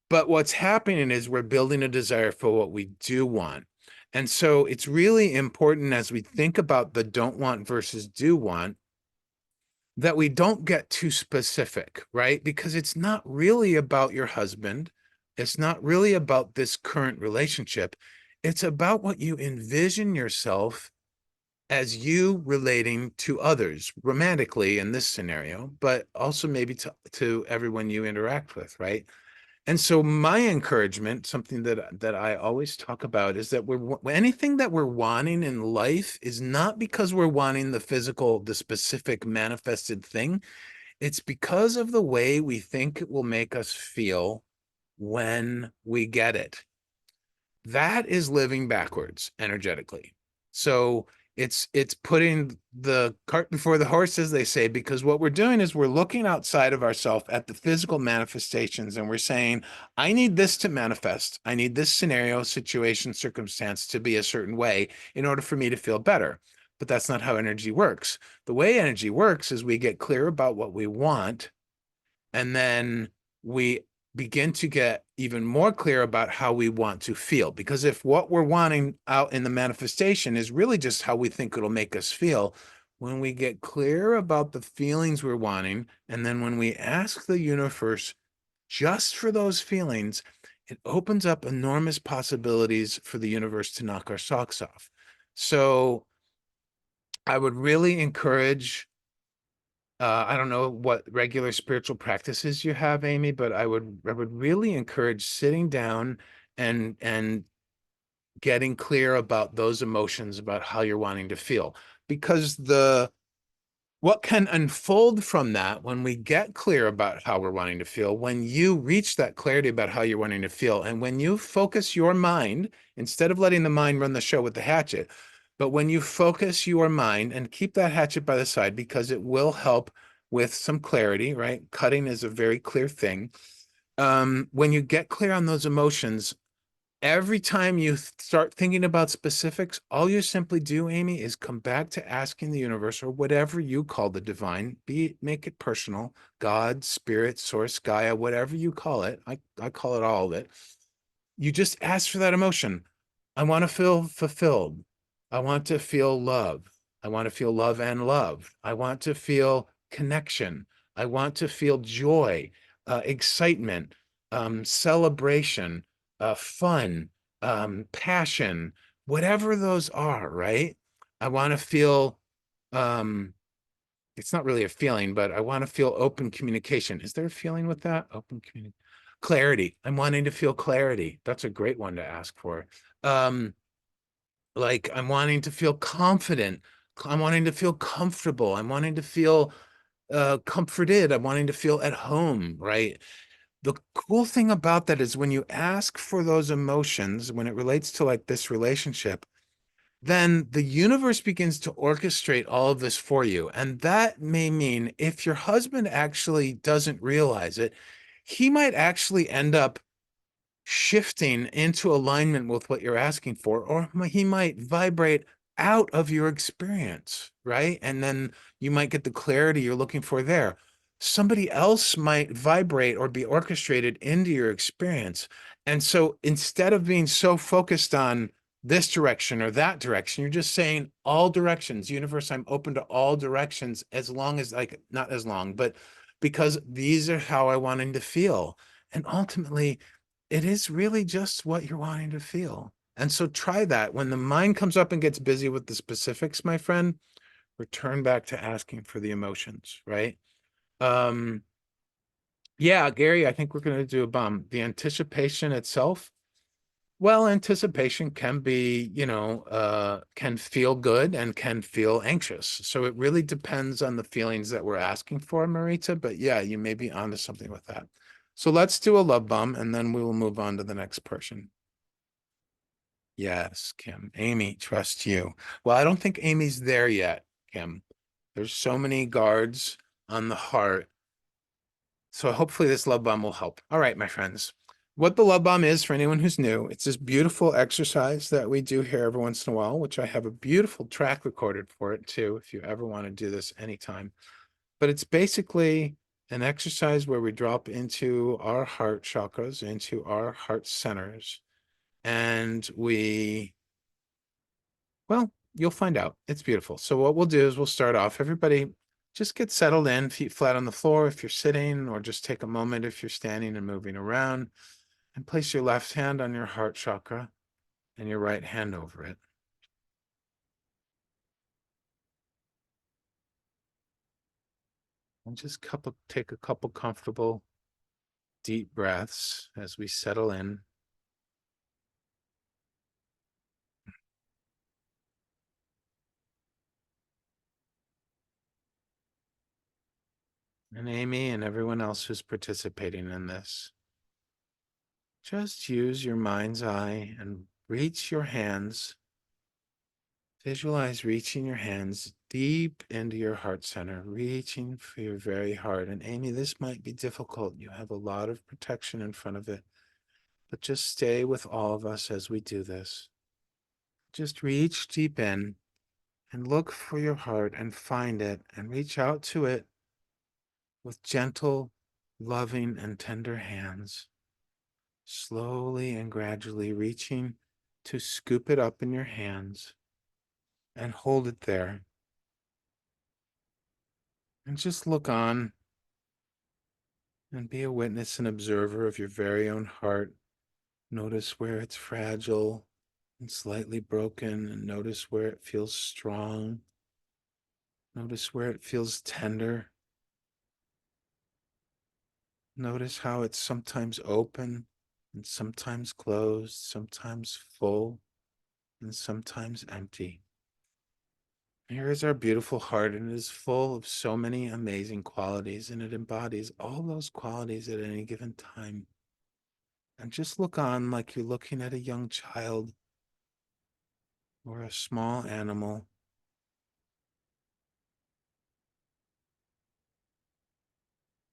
But what's happening is we're building a desire for what we do want. And so it's really important as we think about the don't want versus do want that we don't get too specific, right? Because it's not really about your husband. It's not really about this current relationship. It's about what you envision yourself as you relating to others romantically in this scenario, but also maybe to everyone you interact with, right? And so my encouragement, something that I always talk about, is that anything that we're wanting in life is not because we're wanting the physical, the specific manifested thing. It's because of the way we think it will make us feel when we get it. That is living backwards energetically. So it's putting the cart before the horse, as they say, because what we're doing is we're looking outside of ourselves at the physical manifestations, and we're saying, I need this to manifest. I need this scenario, situation, circumstance to be a certain way in order for me to feel better. But that's not how energy works. The way energy works is we get clear about what we want, and then we begin to get even more clear about how we want to feel. Because if what we're wanting out in the manifestation is really just how we think it'll make us feel, when we get clear about the feelings we're wanting, and then when we ask the universe just for those feelings, it opens up enormous possibilities for the universe to knock our socks off. So I would really encourage, I don't know what regular spiritual practices you have, Amy, but I would really encourage sitting down and getting clear about those emotions, about how you're wanting to feel. Because what can unfold from that, when we get clear about how we're wanting to feel, when you reach that clarity about how you're wanting to feel, and when you focus your mind, instead of letting the mind run the show with the hatchet, but when you focus your mind and keep that hatchet by the side, because it will help with some clarity, right? Cutting is a very clear thing. When you get clear on those emotions, every time you start thinking about specifics, all you simply do, Amy, is come back to asking the universe, or whatever you call the divine, make it personal, God, spirit, source, Gaia, whatever you call it. I call it all of it. You just ask for that emotion. I want to feel fulfilled. I want to feel love. I want to feel love and love. I want to feel connection. I want to feel joy, excitement, celebration, fun, passion, whatever those are, right? I want to feel, it's not really a feeling, but I want to feel open communication. Is there a feeling with that? Open communication. Clarity. I'm wanting to feel clarity. That's a great one to ask for. Like I'm wanting to feel confident. I'm wanting to feel comfortable. I'm wanting to feel comforted. I'm wanting to feel at home, right? The cool thing about that is when you ask for those emotions, when it relates to like this relationship, then the universe begins to orchestrate all of this for you. And that may mean if your husband actually doesn't realize it, he might actually end up shifting into alignment with what you're asking for, or he might vibrate out of your experience, right? And then you might get the clarity you're looking for there. Somebody else might vibrate or be orchestrated into your experience. And so instead of being so focused on this direction or that direction, you're just saying all directions. Universe, I'm open to all directions, as long as, like, not as long, but because these are how I want him to feel. And ultimately, it is really just what you're wanting to feel. And so try that. When the mind comes up and gets busy with the specifics, my friend, return back to asking for the emotions, right? Um, yeah, Gary, I think we're going to do a bum. The anticipation itself, well, anticipation can be, can feel good and can feel anxious. So it really depends on the feelings that we're asking for, Marita. But yeah, you may be onto something with that. So let's do a love bum and then we will move on to the next person. Yes, Kim. Amy, trust you. Well, I don't think Amy's there yet, Kim. There's so many guards on the heart. So hopefully this love bomb will help. All right, my friends. What the love bomb is for anyone who's new, it's this beautiful exercise that we do here every once in a while, which I have a beautiful track recorded for it too, if you ever want to do this anytime. But it's basically an exercise where we drop into our heart chakras, into our heart centers, and well, you'll find out. It's beautiful. So what we'll do is we'll start off. Everybody just get settled in, feet flat on the floor if you're sitting, or just take a moment if you're standing and moving around, and place your left hand on your heart chakra and your right hand over it. And just take a couple comfortable deep breaths as we settle in. And Amy and everyone else who's participating in this, just use your mind's eye and reach your hands. Visualize reaching your hands deep into your heart center, reaching for your very heart. And Amy, this might be difficult. You have a lot of protection in front of it, but just stay with all of us as we do this. Just reach deep in and look for your heart and find it and reach out to it with gentle, loving, and tender hands, slowly and gradually reaching to scoop it up in your hands and hold it there. And just look on and be a witness and observer of your very own heart. Notice where it's fragile and slightly broken, and notice where it feels strong. Notice where it feels tender. Notice how it's sometimes open and sometimes closed, sometimes full and sometimes empty. Here is our beautiful heart, and it is full of so many amazing qualities, and it embodies all those qualities at any given time. And just look on like you're looking at a young child or a small animal.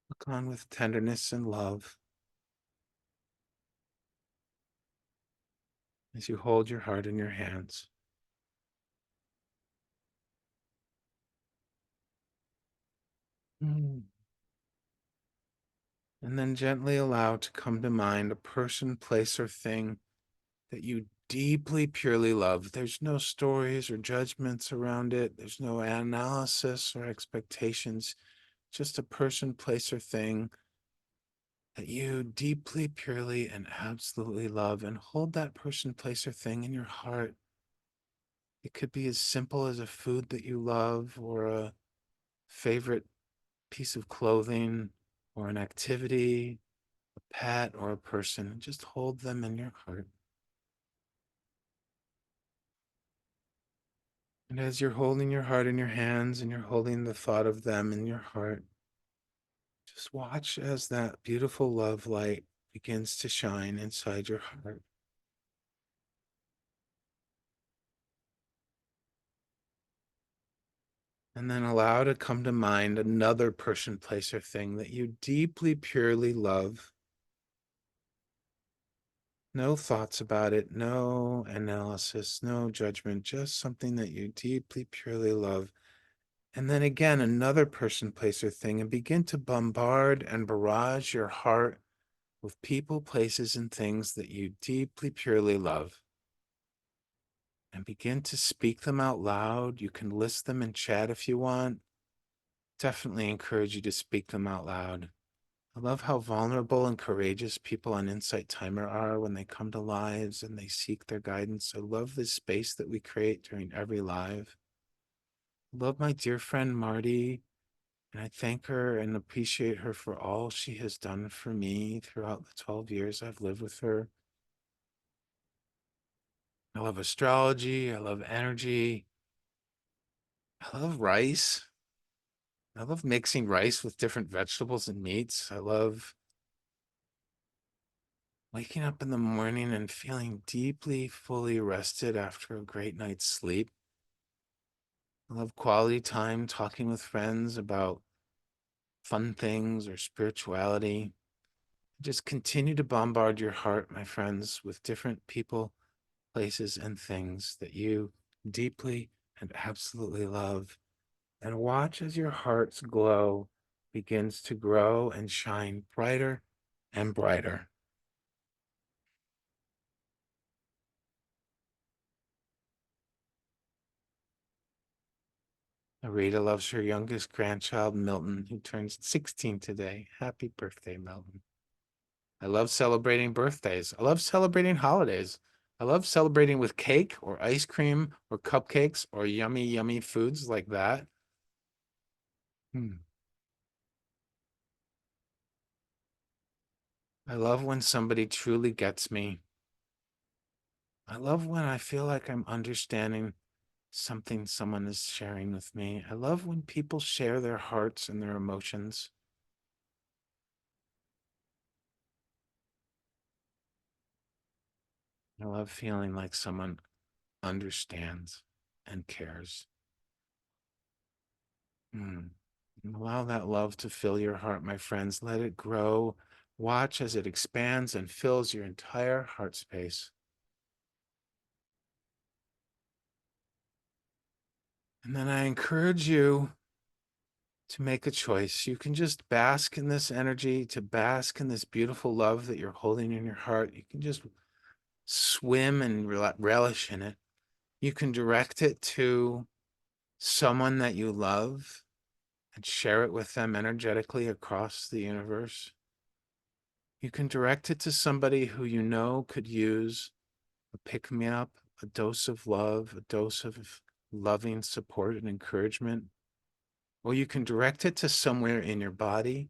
Look on with tenderness and love as you hold your heart in your hands. And then gently allow to come to mind a person, place, or thing that you deeply, purely love. There's no stories or judgments around it. There's no analysis or expectations. Just a person, place, or thing that you deeply, purely, and absolutely love. And hold that person, place, or thing in your heart. It could be as simple as a food that you love, or a favorite piece of clothing, or an activity, a pet, or a person. Just hold them in your heart. And as you're holding your heart in your hands and you're holding the thought of them in your heart, just watch as that beautiful love light begins to shine inside your heart. And then allow to come to mind another person, place, or thing that you deeply, purely love. No thoughts about it, no analysis, no judgment, just something that you deeply, purely love. And then again, another person, place, or thing, and begin to bombard and barrage your heart with people, places, and things that you deeply, purely love. And begin to speak them out loud. You can list them in chat if you want. Definitely encourage you to speak them out loud. I love how vulnerable and courageous people on Insight Timer are when they come to lives and they seek their guidance. I love this space that we create during every live. I love my dear friend Marty, and I thank her and appreciate her for all she has done for me throughout the 12 years I've lived with her. I love astrology. I love energy. I love rice. I love mixing rice with different vegetables and meats. I love waking up in the morning and feeling deeply, fully rested after a great night's sleep. I love quality time talking with friends about fun things or spirituality. Just continue to bombard your heart, my friends, with different people, places, and things that you deeply and absolutely love. And watch as your heart's glow begins to grow and shine brighter and brighter. Rita loves her youngest grandchild, Milton, who turns 16 today. Happy birthday, Milton. I love celebrating birthdays. I love celebrating holidays. I love celebrating with cake or ice cream or cupcakes or yummy, yummy foods like that. Hmm. I love when somebody truly gets me. I love when I feel like I'm understanding something someone is sharing with me. I love when people share their hearts and their emotions. I love feeling like someone understands and cares. Mm. Allow that love to fill your heart, my friends. Let it grow. Watch as it expands and fills your entire heart space. And then I encourage you to make a choice. You can just bask in this energy, to bask in this beautiful love that you're holding in your heart. You can just swim and relish in it. You can direct it to someone that you love and share it with them energetically across the universe. You can direct it to somebody who you know could use a pick me up, a dose of love, a dose of loving support and encouragement. Or you can direct it to somewhere in your body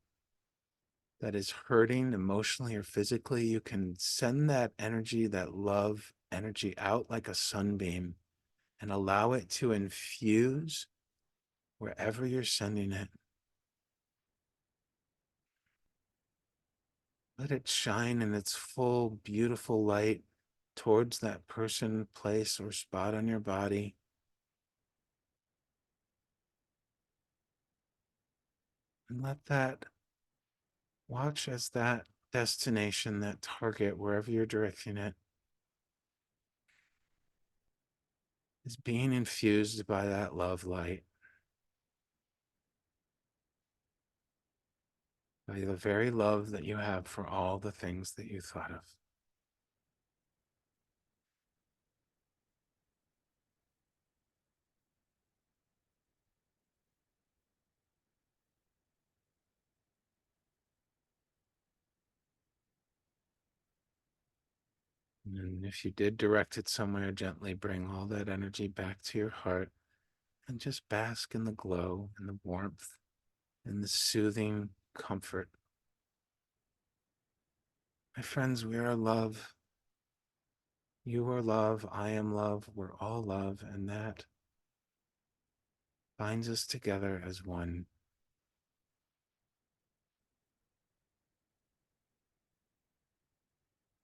that is hurting emotionally or physically. You can send that energy, that love energy out like a sunbeam and allow it to infuse wherever you're sending it. Let it shine in its full, beautiful light towards that person, place, or spot on your body. And let that watch as that destination, that target, wherever you're directing it, is being infused by that love light, by the very love that you have for all the things that you thought of. And if you did direct it somewhere, gently bring all that energy back to your heart and just bask in the glow and the warmth and the soothing comfort. My friends, we are love. You are love. I am love. We're all love. And that binds us together as one.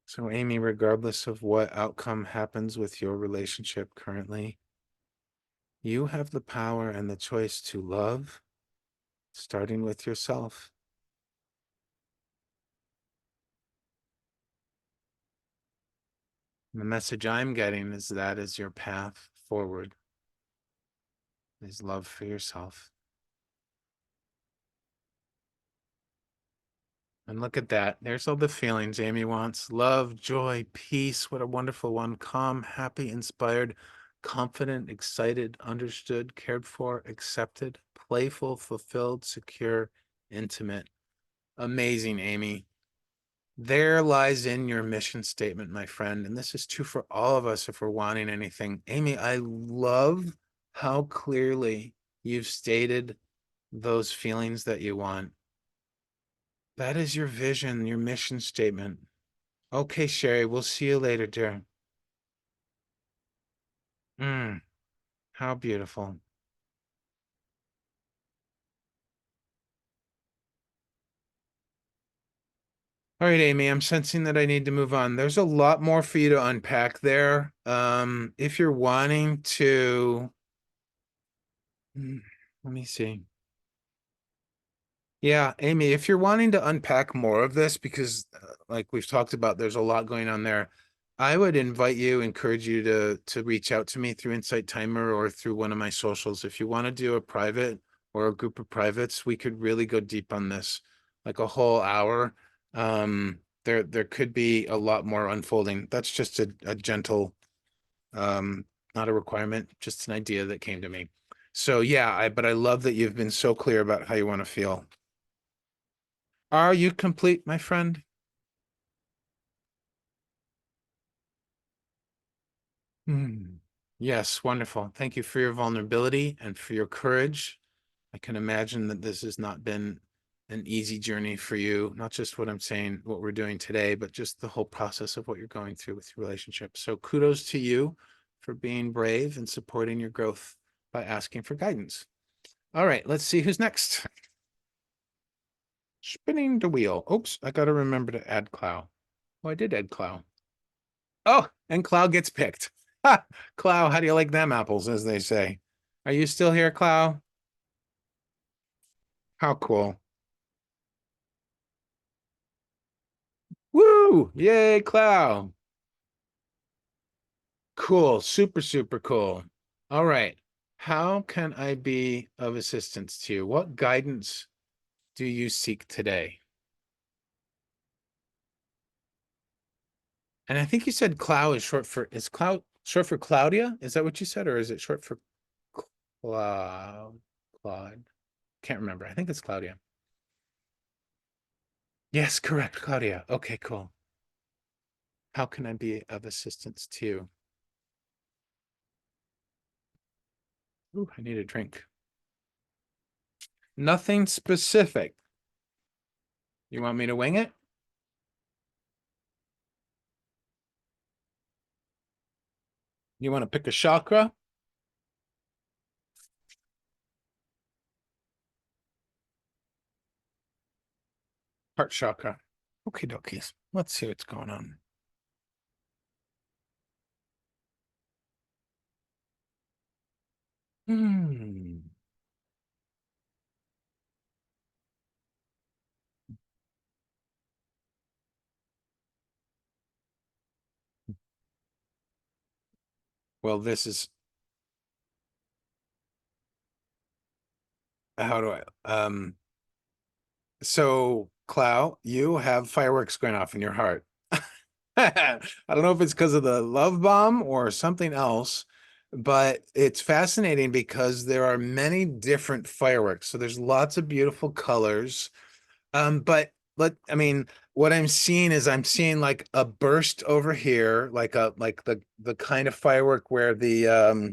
So, Amy, regardless of what outcome happens with your relationship currently, you have the power and the choice to love, starting with yourself. The message I'm getting is that is your path forward, is love for yourself. And look at that. There's all the feelings Amy wants: love, joy, peace. What a wonderful one. Calm, happy, inspired, confident, excited, understood, cared for, accepted, playful, fulfilled, secure, intimate. Amazing, Amy. There lies in your mission statement, my friend. And this is true for all of us if we're wanting anything. Amy, I love how clearly you've stated those feelings that you want. That is your vision, your mission statement. Okay, Sherry, we'll see you later, dear. How beautiful. All right, Amy, I'm sensing that I need to move on. There's a lot more for you to unpack there. If you're wanting to, let me see. Yeah, Amy, if you're wanting to unpack more of this, because like we've talked about, there's a lot going on there. I would encourage you to reach out to me through Insight Timer or through one of my socials. If you want to do a private or a group of privates, we could really go deep on this, like a whole hour. There could be a lot more unfolding. That's just a gentle, not a requirement, just an idea that came to me. So yeah, but I love that you've been so clear about how you want to feel. Are you complete, my friend? Hmm. Yes, wonderful. Thank you for your vulnerability and for your courage. I can imagine that this has not been an easy journey for you, not just what I'm saying, what we're doing today, but just the whole process of what you're going through with your relationship. So kudos to you for being brave and supporting your growth by asking for guidance. All right, let's see who's next. Spinning the wheel. Oops, I got to remember to add Clow. Oh, I did add Clow. Oh, and Clow gets picked. Ha! Clow, how do you like them apples, as they say? Are you still here, Clow? How cool. Woo! Yay, Clow. Cool. Super, super cool. All right. How can I be of assistance to you? What guidance do you seek today? And I think you said Clow is Cloud short for Claudia? Is that what you said? Or is it short for Cloud? Claude? Can't remember. I think it's Claudia. Yes, correct, Claudia. Okay, cool. How can I be of assistance to you? Ooh, I need a drink. Nothing specific. You want me to wing it? You want to pick a chakra? Heart chakra. Okie dokies. Let's see what's going on. Hmm. Well, this is how do so Clow, you have fireworks going off in your heart. I don't know if it's because of the love bomb or something else, but it's fascinating because there are many different fireworks. So there's lots of beautiful colors. But I mean, what I'm seeing like a burst over here, like the kind of firework where the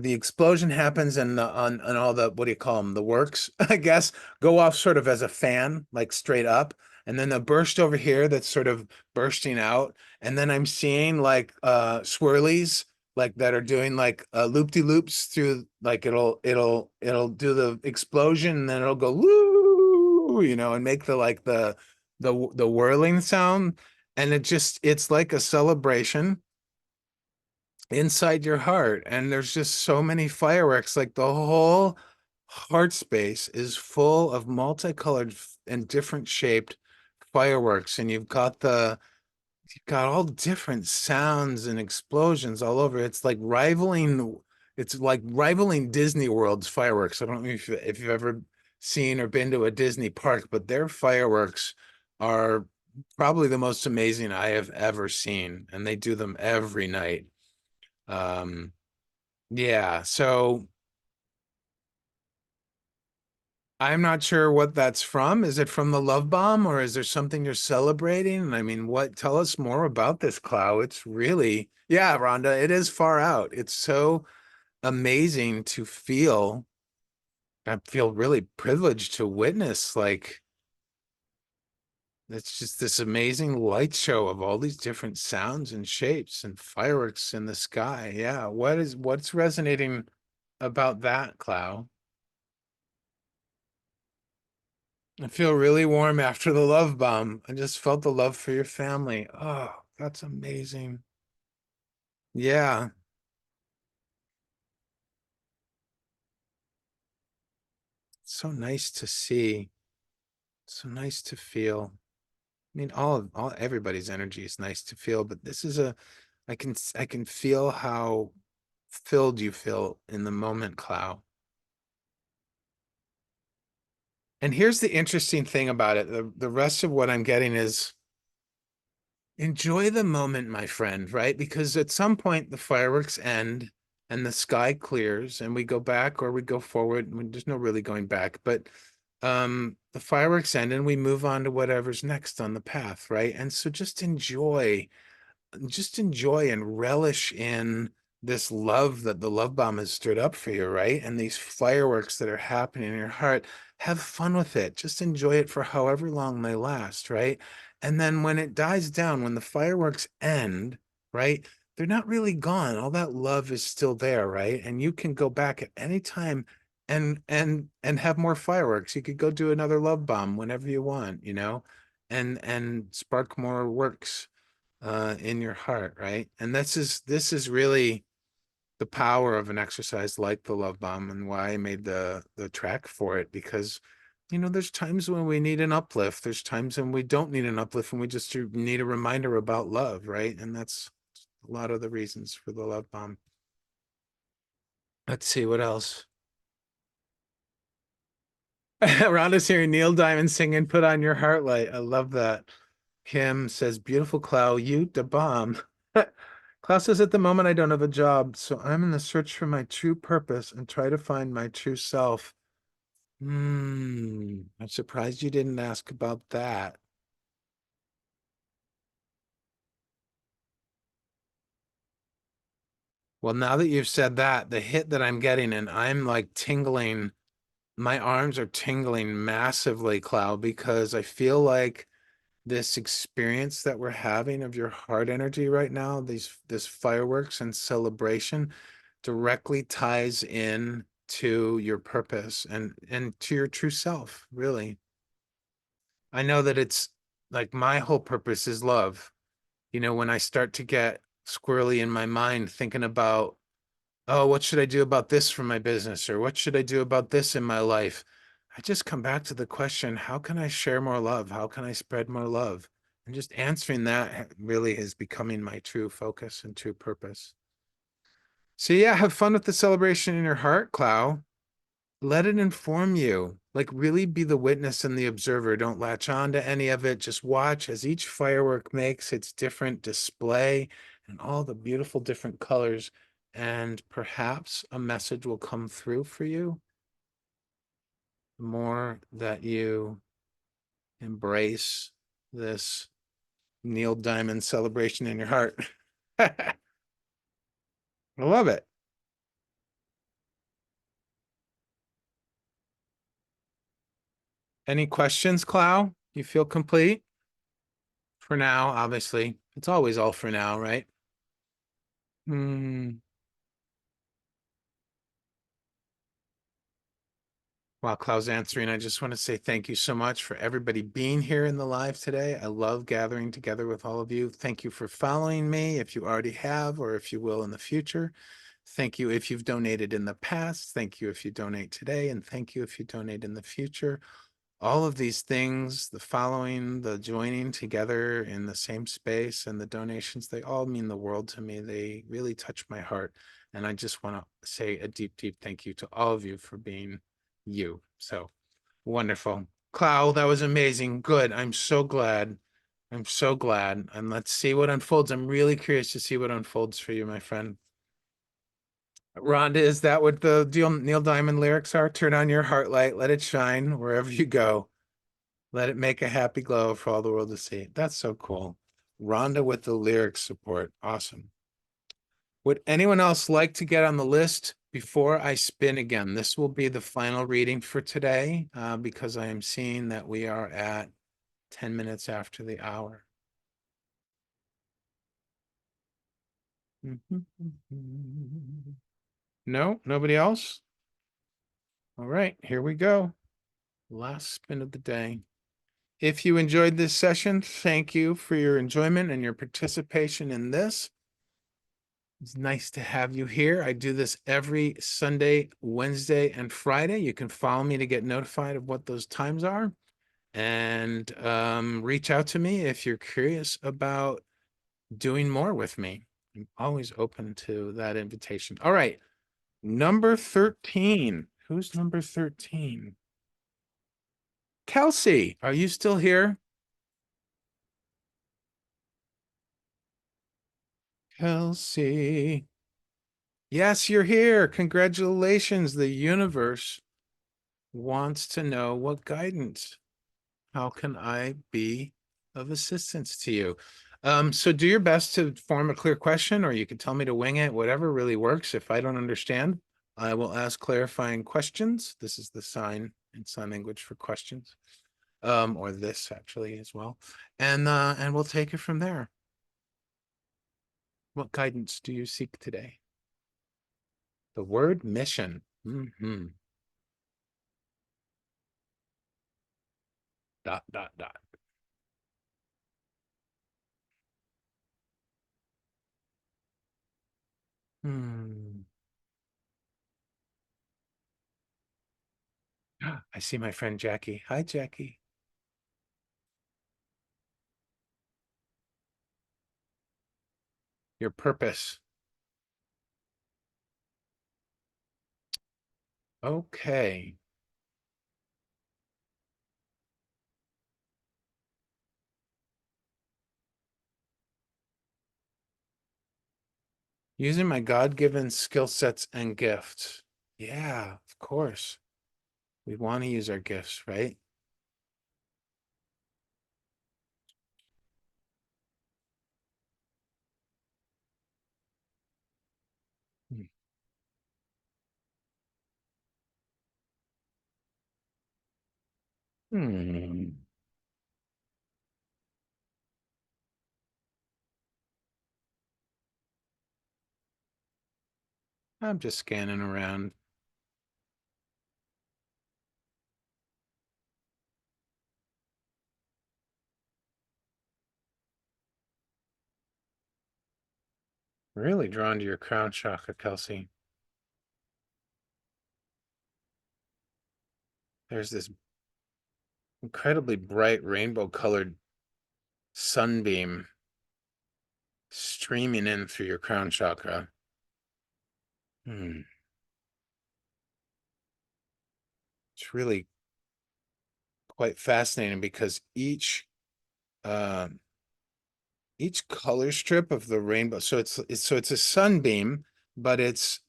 explosion happens and on all the, what do you call them, the works, I guess, go off sort of as a fan, like straight up, and then the burst over here that's sort of bursting out, and then I'm seeing like swirlies like that are doing like loop-de-loops through, like it'll do the explosion and then it'll go woo, and make the like the whirling sound, and it's like a celebration inside your heart, and there's just so many fireworks, like the whole heart space is full of multicolored and different shaped fireworks, and you've got all different sounds and explosions all over. It's like rivaling Disney World's fireworks. I don't know if you've ever seen or been to a Disney park, but their fireworks are probably the most amazing I have ever seen, and they do them every night. um, yeah, so I'm not sure what that's from. Is it from the love bomb or is there something you're celebrating? I mean, what, tell us more about this, Clow. It's really, yeah, Rhonda, it is far out. It's so amazing to feel. I feel really privileged to witness, like, it's just this amazing light show of all these different sounds and shapes and fireworks in the sky. Yeah. What's resonating about that, Clow? I feel really warm after the love bomb. I just felt the love for your family. Oh, that's amazing. Yeah, it's so nice to see. So nice to feel. I mean, all everybody's energy is nice to feel, but this is I can feel how filled you feel in the moment, Clow. And here's the interesting thing about it. The rest of what I'm getting is enjoy the moment, my friend, right? Because at some point the fireworks end and the sky clears and we go back or we go forward. There's no really going back, but the fireworks end and we move on to whatever's next on the path, right? And so just enjoy and relish in this love that the love bomb has stirred up for you, right? And these fireworks that are happening in your heart, have fun with it. Just enjoy it for however long they last, right? And then when it dies down, when the fireworks end, right? They're not really gone. All that love is still there, right? And you can go back at any time and have more fireworks. You could go do another love bomb whenever you want, and spark more works in your heart, right? And this is really the power of an exercise like the love bomb and why I made the track for it because there's times when we need an uplift. There's times when we don't need an uplift and we just need a reminder about love, right? And that's a lot of the reasons for the love bomb. Let's see what else. Rhonda's hearing Neil Diamond singing Put on Your Heart Light. I love that. Kim says, beautiful Clow, you da bomb. Klaus says, at the moment, I don't have a job, so I'm in the search for my true purpose and try to find my true self. I'm surprised you didn't ask about that. Well, now that you've said that, the hit that I'm getting, and I'm like tingling, my arms are tingling massively, Cloud, because I feel like this experience that we're having of your heart energy right now, this fireworks and celebration directly ties in to your purpose and to your true self, really. I know that it's like my whole purpose is love. When I start to get squirrely in my mind thinking about, oh, what should I do about this for my business or what should I do about this in my life? I just come back to the question, how can I share more love? How can I spread more love? And just answering that really is becoming my true focus and true purpose. So yeah, have fun with the celebration in your heart, Clow. Let it inform you. Like really be the witness and the observer. Don't latch on to any of it. Just watch as each firework makes its different display and all the beautiful different colors. And perhaps a message will come through for you. The more that you embrace this Neil Diamond celebration in your heart. I love it. Any questions, Clow? You feel complete? For now, obviously. It's always all for now, right? Hmm. While Cloud's answering, I just want to say thank you so much for everybody being here in the live today. I love gathering together with all of you. Thank you for following me if you already have, or if you will in the future. Thank you if you've donated in the past. Thank you if you donate today. And thank you if you donate in the future. All of these things, the following, the joining together in the same space, and the donations, they all mean the world to me. They really touch my heart. And I just want to say a deep, deep thank you to all of you for being you. So wonderful. Clow, that was amazing. Good. I'm so glad. I'm so glad. And let's see what unfolds. I'm really curious to see what unfolds for you, my friend. Rhonda, is that what the Neil Diamond lyrics are? Turn on your heart light, let it shine wherever you go. Let it make a happy glow for all the world to see. That's so cool. Rhonda with the lyrics support. Awesome. Would anyone else like to get on the list before I spin again? This will be the final reading for today because I am seeing that we are at 10 minutes after the hour. No, nobody else? All right, here we go. Last spin of the day. If you enjoyed this session, thank you for your enjoyment and your participation in this. It's nice to have you here. I do this every Sunday, Wednesday, and Friday. You can follow me to get notified of what those times are. And reach out to me if you're curious about doing more with me. I'm always open to that invitation. All right, number 13. Who's number 13? Kelsey, are you still here? Kelsey. Yes, you're here. Congratulations. The universe wants to know what guidance. How can I be of assistance to you? So do your best to form a clear question, or you can tell me to wing it, whatever really works. If I don't understand, I will ask clarifying questions. This is the sign in sign language for questions, or this actually as well. And we'll take it from there. What guidance do you seek today? The word mission. Dot, dot, dot. Hmm. I see my friend Jackie. Hi, Jackie. Your purpose. Okay. Using my God-given skill sets and gifts. Yeah, of course. We want to use our gifts, right? Hmm. I'm just scanning around. Really drawn to your crown chakra, Kelsey. There's this incredibly bright rainbow colored sunbeam streaming in through your crown chakra. Hmm. It's really quite fascinating because uh, each color strip of the rainbow, so it's a sunbeam, but it's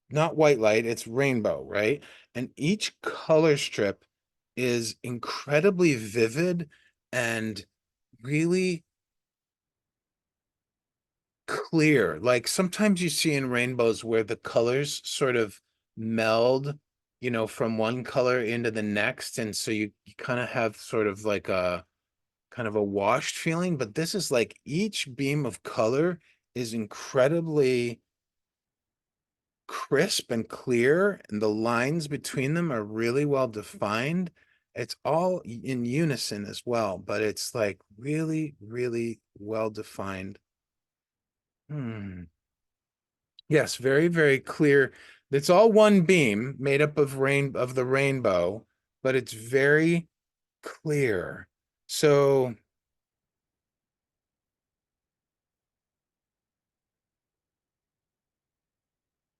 not white light, it's rainbow, right? And each color strip is incredibly vivid and really clear. Like sometimes you see in rainbows where the colors sort of meld, from one color into the next. And so you kind of have sort of like a kind of a washed feeling, but this is like each beam of color is incredibly crisp and clear, and the lines between them are really well defined. It's all in unison as well, but it's like really, really well defined. Hmm. Yes, very, very clear. It's all one beam made up of the rainbow, but it's very clear. So,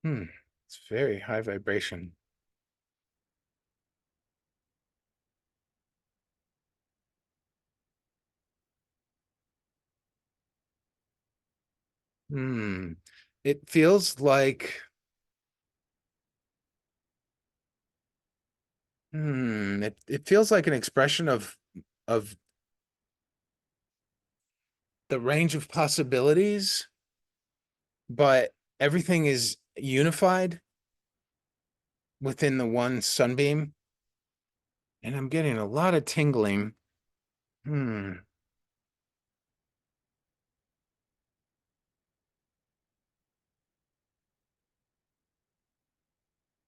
it's very high vibration. Hmm. It feels like, it feels like an expression of the range of possibilities, but everything is unified within the one sunbeam. And I'm getting a lot of tingling. Hmm.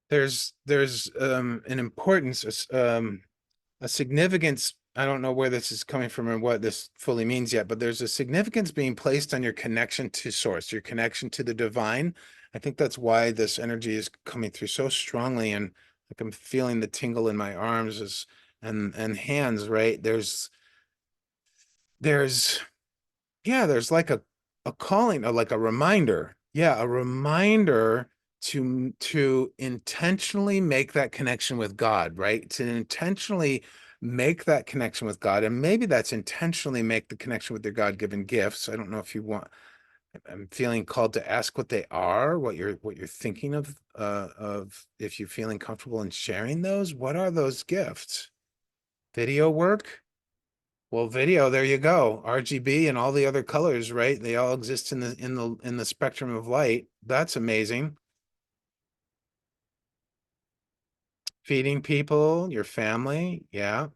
There's an importance, a significance. I don't know where this is coming from and what this fully means yet, but there's a significance being placed on your connection to source, your connection to the divine. I think that's why this energy is coming through so strongly, and like I'm feeling the tingle in my arms and hands, right? There's yeah, there's like a calling, or like a reminder. Yeah, a reminder to intentionally make that connection with God, right? To intentionally make that connection with God. And maybe that's intentionally make the connection with your God-given gifts. I don't know if you want, I'm feeling called to ask what they are, what you're thinking of if you're feeling comfortable in sharing those. What are those gifts? Video work? Well, video, there you go. RGB and all the other colors, right? They all exist in the spectrum of light. That's amazing. Feeding people, your family, yeah.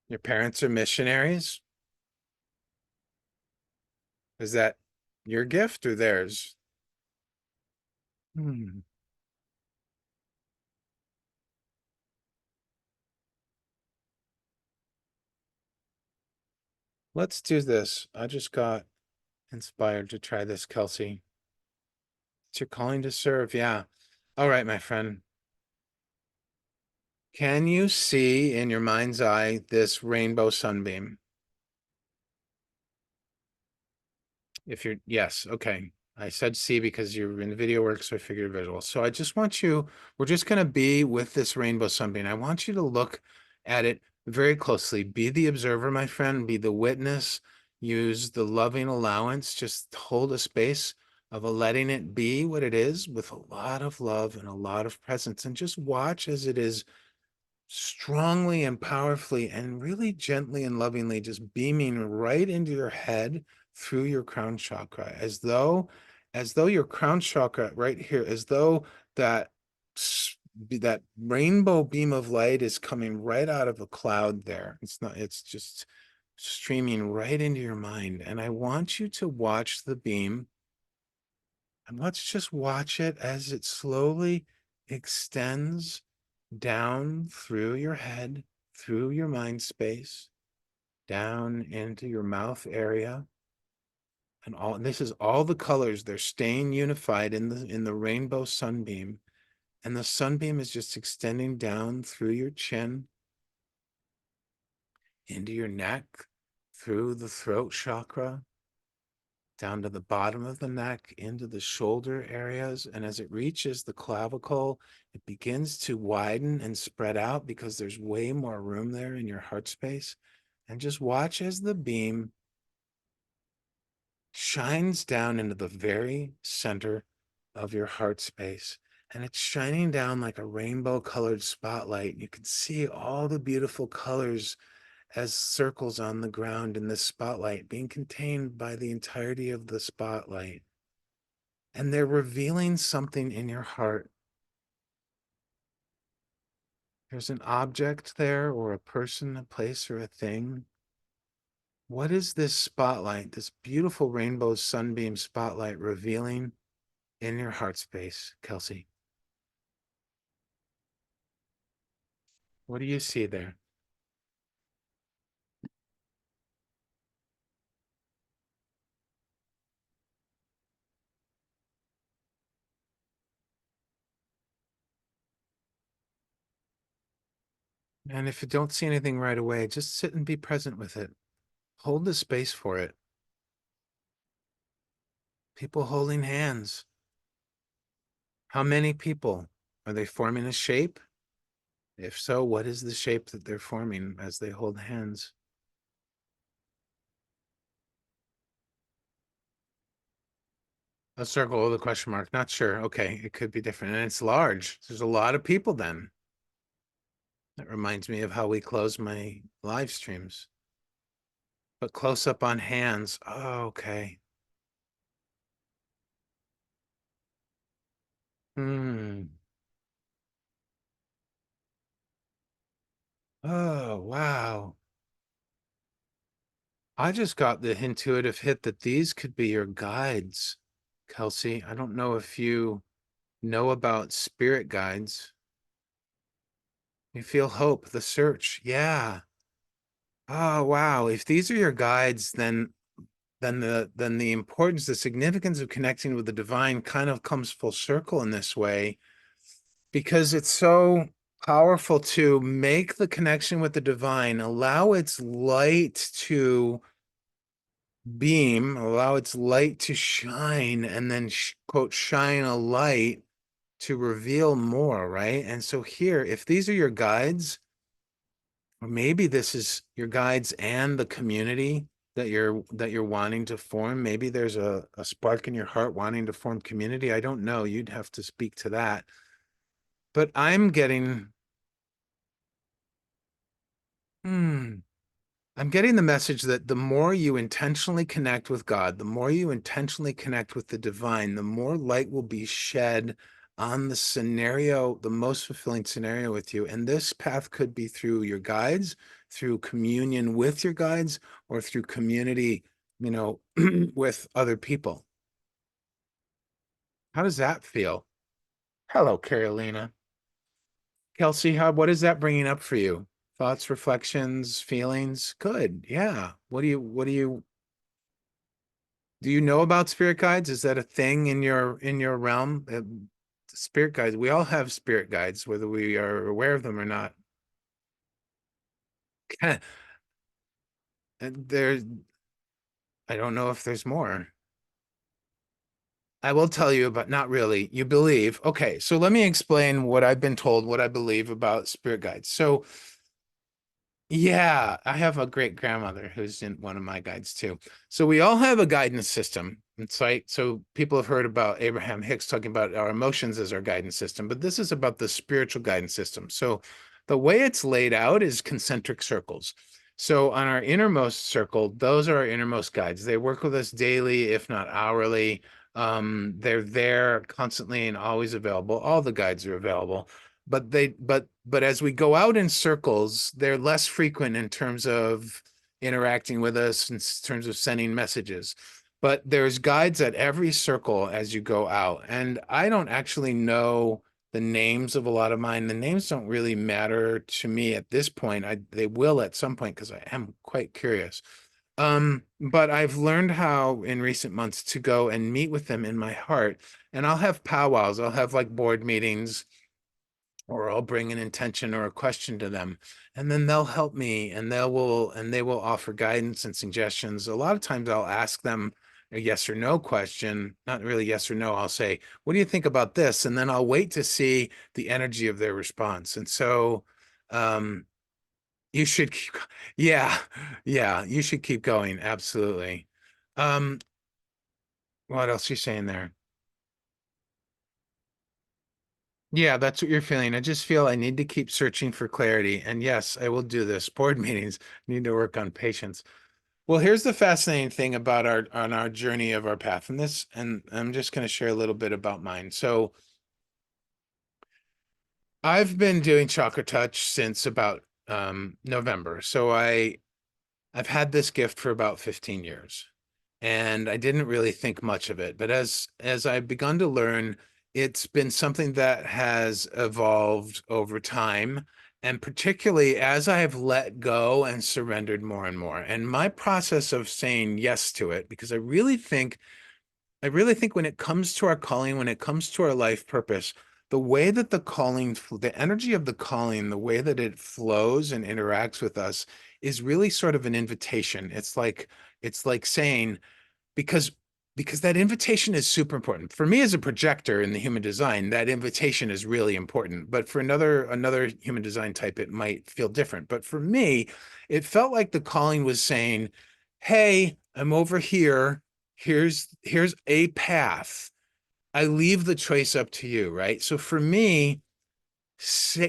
Your parents are missionaries. Is that your gift or theirs? Hmm. Let's do this. I just got inspired to try this, Kelsey. It's your calling to serve. Yeah. All right, my friend. Can you see in your mind's eye this rainbow sunbeam? If you're, yes, okay. I said see because you're in video work, so I figured visual. So I just want you, we're just going to be with this rainbow sunbeam. I want you to look at it very closely. Be the observer, my friend, be the witness. Use the loving allowance. Just hold a space of a letting it be what it is with a lot of love and a lot of presence. And just watch as it is strongly and powerfully and really gently and lovingly just beaming right into your head through your crown chakra, as though your crown chakra right here, as though that that rainbow beam of light is coming right out of a cloud there. It's not, it's just streaming right into your mind. And I want you to watch the beam, and let's just watch it as it slowly extends down through your head, through your mind space, down into your mouth area. And this is all the colors. They're staying unified in the rainbow sunbeam. And the sunbeam is just extending down through your chin, into your neck, through the throat chakra, down to the bottom of the neck, into the shoulder areas. And as it reaches the clavicle, it begins to widen and spread out because there's way more room there in your heart space. And just watch as the beam shines down into the very center of your heart space. And it's shining down like a rainbow colored spotlight. You can see all the beautiful colors as circles on the ground in this spotlight, being contained by the entirety of the spotlight. And they're revealing something in your heart. There's an object there, or a person, a place, or a thing. What is this spotlight, this beautiful rainbow sunbeam spotlight, revealing in your heart space, Kelsey? What do you see there? And if you don't see anything right away, just sit and be present with it. Hold the space for it. People holding hands. How many people? Are they forming a shape? If so, what is the shape that they're forming as they hold hands? A circle with a question mark. Not sure. Okay, it could be different. And it's large. There's a lot of people then. That reminds me of how we close my live streams. But close up on hands. Oh, okay. Hmm. Oh, wow. I just got the intuitive hit that these could be your guides, Kelsey. I don't know if you know about spirit guides. You feel hope, the search. Yeah. Oh, wow. If these are your guides, then the importance, the significance of connecting with the divine kind of comes full circle in this way, because it's so powerful to make the connection with the divine, allow its light to beam, allow its light to shine, and then quote, shine a light to reveal more, right? And so here, if these are your guides, or maybe this is your guides and the community that you're wanting to form. Maybe there's a spark in your heart wanting to form community. I don't know. You'd have to speak to that. But hmm, I'm getting the message that the more you intentionally connect with God, the more you intentionally connect with the divine, the more light will be shed on the scenario, the most fulfilling scenario with you. And this path could be through your guides, through communion with your guides, or through community, with other people. How does that feel? Hello, Carolina. Kelsey, what is that bringing up for you? Thoughts, reflections, feelings? Good. Yeah. Do you know about spirit guides? Is that a thing in your realm? Spirit guides. We all have spirit guides, whether we are aware of them or not. And I don't know if there's more. I will tell you, but not really. You believe. Okay, so let me explain what I've been told, what I believe about spirit guides. So yeah, I have a great grandmother who's in one of my guides too. So we all have a guidance system. It's like, so people have heard about Abraham Hicks talking about our emotions as our guidance system, but this is about the spiritual guidance system. So the way it's laid out is concentric circles. So on our innermost circle, those are our innermost guides. They work with us daily, if not hourly. They're there constantly and always available. All the guides are available, but as we go out in circles, they're less frequent in terms of interacting with us, in terms of sending messages. But there's guides at every circle as you go out. And I don't actually know the names of a lot of mine. The names don't really matter to me at this point. They will at some point because I am quite curious. But I've learned how in recent months to go and meet with them in my heart. And I'll have powwows. I'll have like board meetings, or I'll bring an intention or a question to them, and then they'll help me, and they will offer guidance and suggestions. A lot of times I'll ask them a yes or no question, not really yes or no. I'll say, "What do you think about this?" And then I'll wait to see the energy of their response. And so um you should keep, yeah, yeah, you should keep going. Absolutely. Um, what else are you saying there? Yeah, that's what you're feeling. I just feel I need to keep searching for clarity. And yes, I will do this. Board meetings need to work on patience. Well, here's the fascinating thing about our journey of our path in this, and I'm just going to share a little bit about mine. So I've been doing ChakraTouch since about November. So I've had this gift for about 15 years, and I didn't really think much of it. But as I've begun to learn, it's been something that has evolved over time, and particularly as I have let go and surrendered more and more. And my process of saying yes to it, because I really think when it comes to our calling, when it comes to our life purpose, the way that the calling, the energy of the calling, the way that it flows and interacts with us is really sort of an invitation. It's like saying, because because that invitation is super important. For me as a projector in the human design, that invitation is really important. But for another human design type, it might feel different. But for me, it felt like the calling was saying, hey, I'm over here. Here's a path. I leave the choice up to you, right? So for me,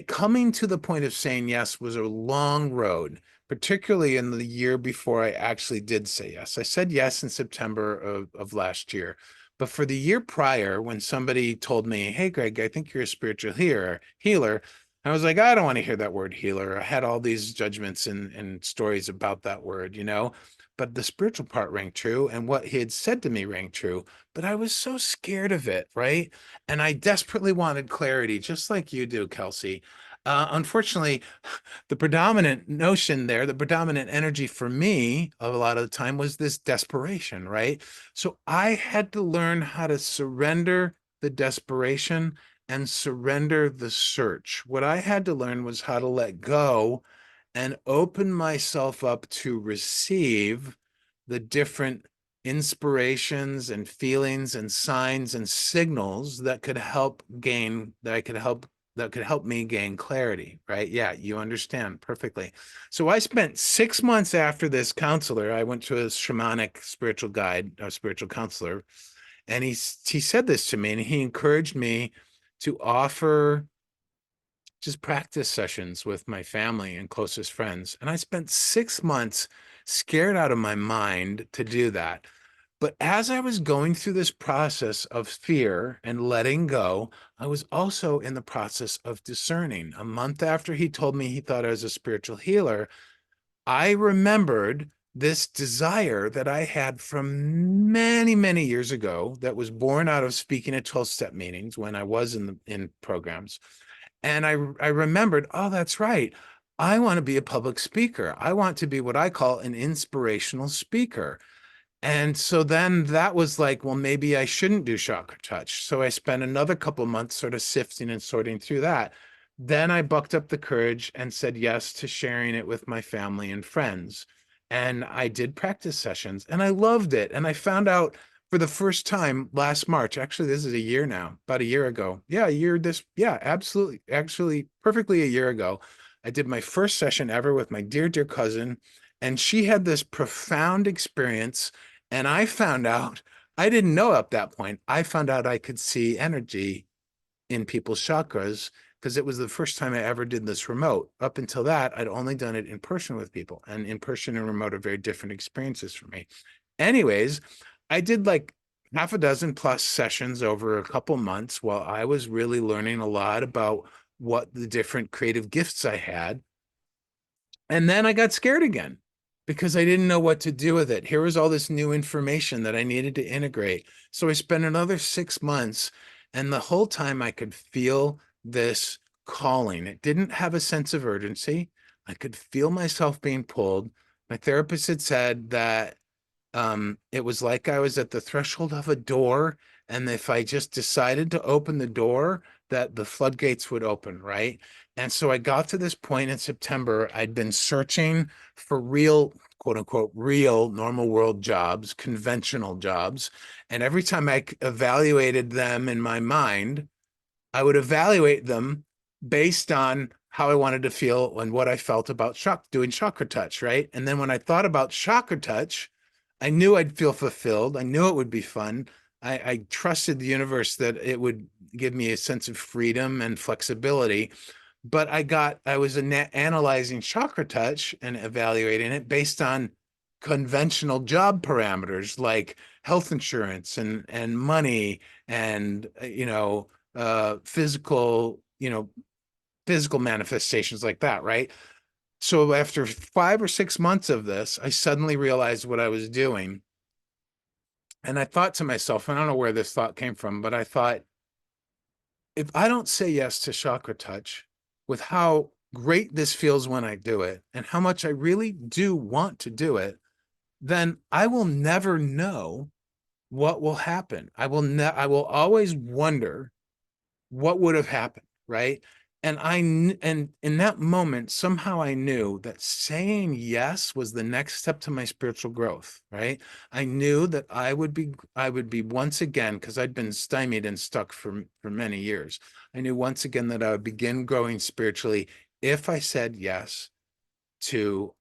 coming to the point of saying yes was a long road, particularly in the year before I actually did say yes. I said yes in September of last year. But for the year prior, when somebody told me, hey, Greg, I think you're a spiritual healer, I was like, I don't want to hear that word healer. I had all these judgments and stories about that word, but the spiritual part rang true. And what he had said to me rang true. But I was so scared of it, right? And I desperately wanted clarity, just like you do, Kelsey. Unfortunately, the predominant notion there, the predominant energy for me a lot of the time was this desperation, right? So I had to learn how to surrender the desperation and surrender the search. What I had to learn was how to let go and open myself up to receive the different inspirations and feelings and signs and signals that could help me gain clarity, right? Yeah, you understand perfectly. So I spent 6 months after this counselor. I went to a shamanic spiritual guide, a spiritual counselor, and he said this to me, and he encouraged me to offer just practice sessions with my family and closest friends. And I spent 6 months scared out of my mind to do that. But as I was going through this process of fear and letting go, I was also in the process of discerning. A month after he told me he thought I was a spiritual healer, I remembered this desire that I had from many, many years ago that was born out of speaking at 12-step meetings when I was in programs. And I remembered, oh, that's right. I want to be a public speaker. I want to be what I call an inspirational speaker. And so then that was like, well, maybe I shouldn't do ChakraTouch. So I spent another couple of months sort of sifting and sorting through that. Then I bucked up the courage and said yes to sharing it with my family and friends. And I did practice sessions and I loved it. And I found out for the first time last March, actually, this is a year now, about a year ago. Yeah, yeah, absolutely. Actually, perfectly a year ago, I did my first session ever with my dear, dear cousin. And she had this profound experience. And I found out, I didn't know at that point, I found out I could see energy in people's chakras because it was the first time I ever did this remote. Up until that, I'd only done it in person with people, and in person and remote are very different experiences for me. Anyways, I did like half a dozen plus sessions over a couple months while I was really learning a lot about what the different creative gifts I had. And then I got scared again because I didn't know what to do with it. Here was all this new information that I needed to integrate. So I spent another 6 months, and the whole time I could feel this calling. It didn't have a sense of urgency. I could feel myself being pulled. My therapist had said that it was like I was at the threshold of a door, and if I just decided to open the door, that the floodgates would open, right? And so I got to this point in September. I'd been searching for real, quote unquote, real normal world jobs, conventional jobs. And every time I evaluated them in my mind, I would evaluate them based on how I wanted to feel and what I felt about doing ChakraTouch, right? And then when I thought about ChakraTouch, I knew I'd feel fulfilled. I knew it would be fun. I trusted the universe that it would give me a sense of freedom and flexibility. But I was analyzing ChakraTouch and evaluating it based on conventional job parameters like health insurance and money and physical, physical manifestations like that, right? So after 5 or 6 months of this, I suddenly realized what I was doing. And I thought to myself, and I don't know where this thought came from, but I thought, if I don't say yes to ChakraTouch with how great this feels when I do it and how much I really do want to do it, then I will never know what will happen. I will always wonder what would have happened, right? And in that moment, somehow I knew that saying yes was the next step to my spiritual growth, right? I knew that I would be once again, because I'd been stymied and stuck for many years. I knew once again that I would begin growing spiritually if I said yes to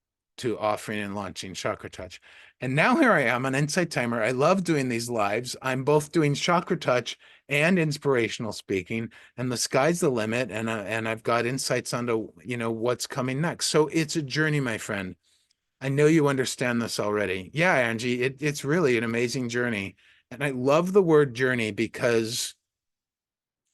offering and launching ChakraTouch. And now here I am on Insight Timer. I love doing these lives. I'm both doing ChakraTouch and inspirational speaking, and the sky's the limit. And I've got insights onto what's coming next. So it's a journey, my friend. I know you understand this already. Yeah, Angie, it's really an amazing journey. And I love the word journey because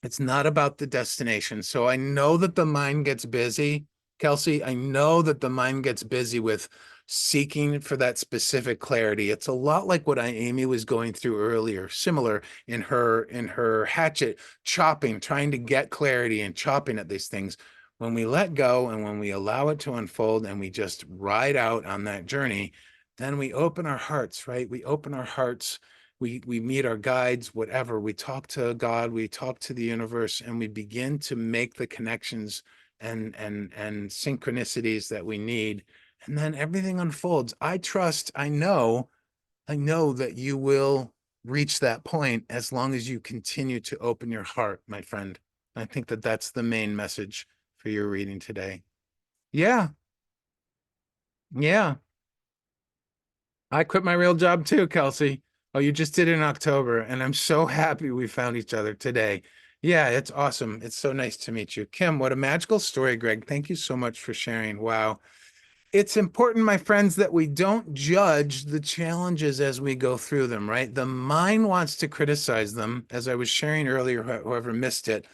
it's not about the destination. So I know that the mind gets busy, Kelsey. I know that the mind gets busy with seeking for that specific clarity. It's a lot like what Amy was going through earlier, similar in her hatchet chopping, trying to get clarity and chopping at these things. When we let go and when we allow it to unfold and we just ride out on that journey, then we open our hearts, right? We open our hearts, we meet our guides, whatever. We talk to God, we talk to the universe, and we begin to make the connections and synchronicities that we need. And then everything unfolds. I know that you will reach that point as long as you continue to open your heart, my friend. I think that that's the main message for your reading today. Yeah, yeah. I quit my real job too, Kelsey. Oh, you just did it in October, and I'm so happy we found each other today. Yeah, it's awesome. It's so nice to meet you. Kim, what a magical story, Greg. Thank you so much for sharing. Wow. It's important, my friends, that we don't judge the challenges as we go through them, right? The mind wants to criticize them, as I was sharing earlier, whoever missed it,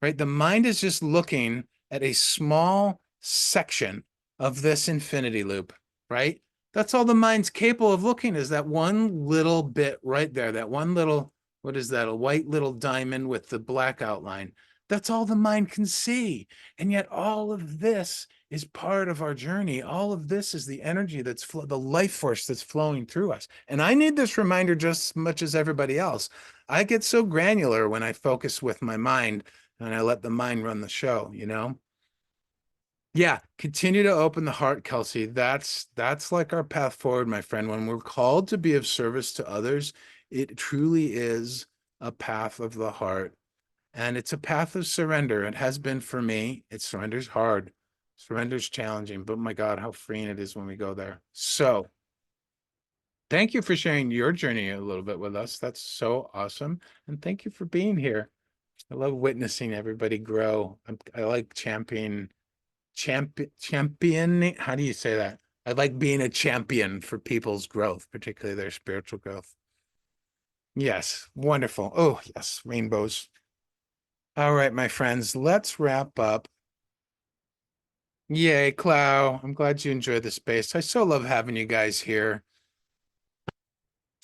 right? The mind is just looking at a small section of this infinity loop, right? That's all the mind's capable of looking is that one little bit right there, that one little, what is that, a white little diamond with the black outline. That's all the mind can see. And yet all of this is part of our journey. All of this is the energy the life force that's flowing through us. And I need this reminder just as much as everybody else. I get so granular when I focus with my mind and I let the mind run the show. Yeah, continue to open the heart, Kelsey. That's like our path forward, my friend. When we're called to be of service to others, it truly is a path of the heart. And it's a path of surrender. It has been for me. Surrender's hard. Surrender's challenging, but my God, how freeing it is when we go there. So thank you for sharing your journey a little bit with us. That's so awesome. And thank you for being here. I love witnessing everybody grow. I like championing. How do you say that? I like being a champion for people's growth, particularly their spiritual growth. Yes, wonderful. Oh, yes, rainbows. All right, my friends, let's wrap up. Yay, Clow. I'm glad you enjoyed the space. I so love having you guys here.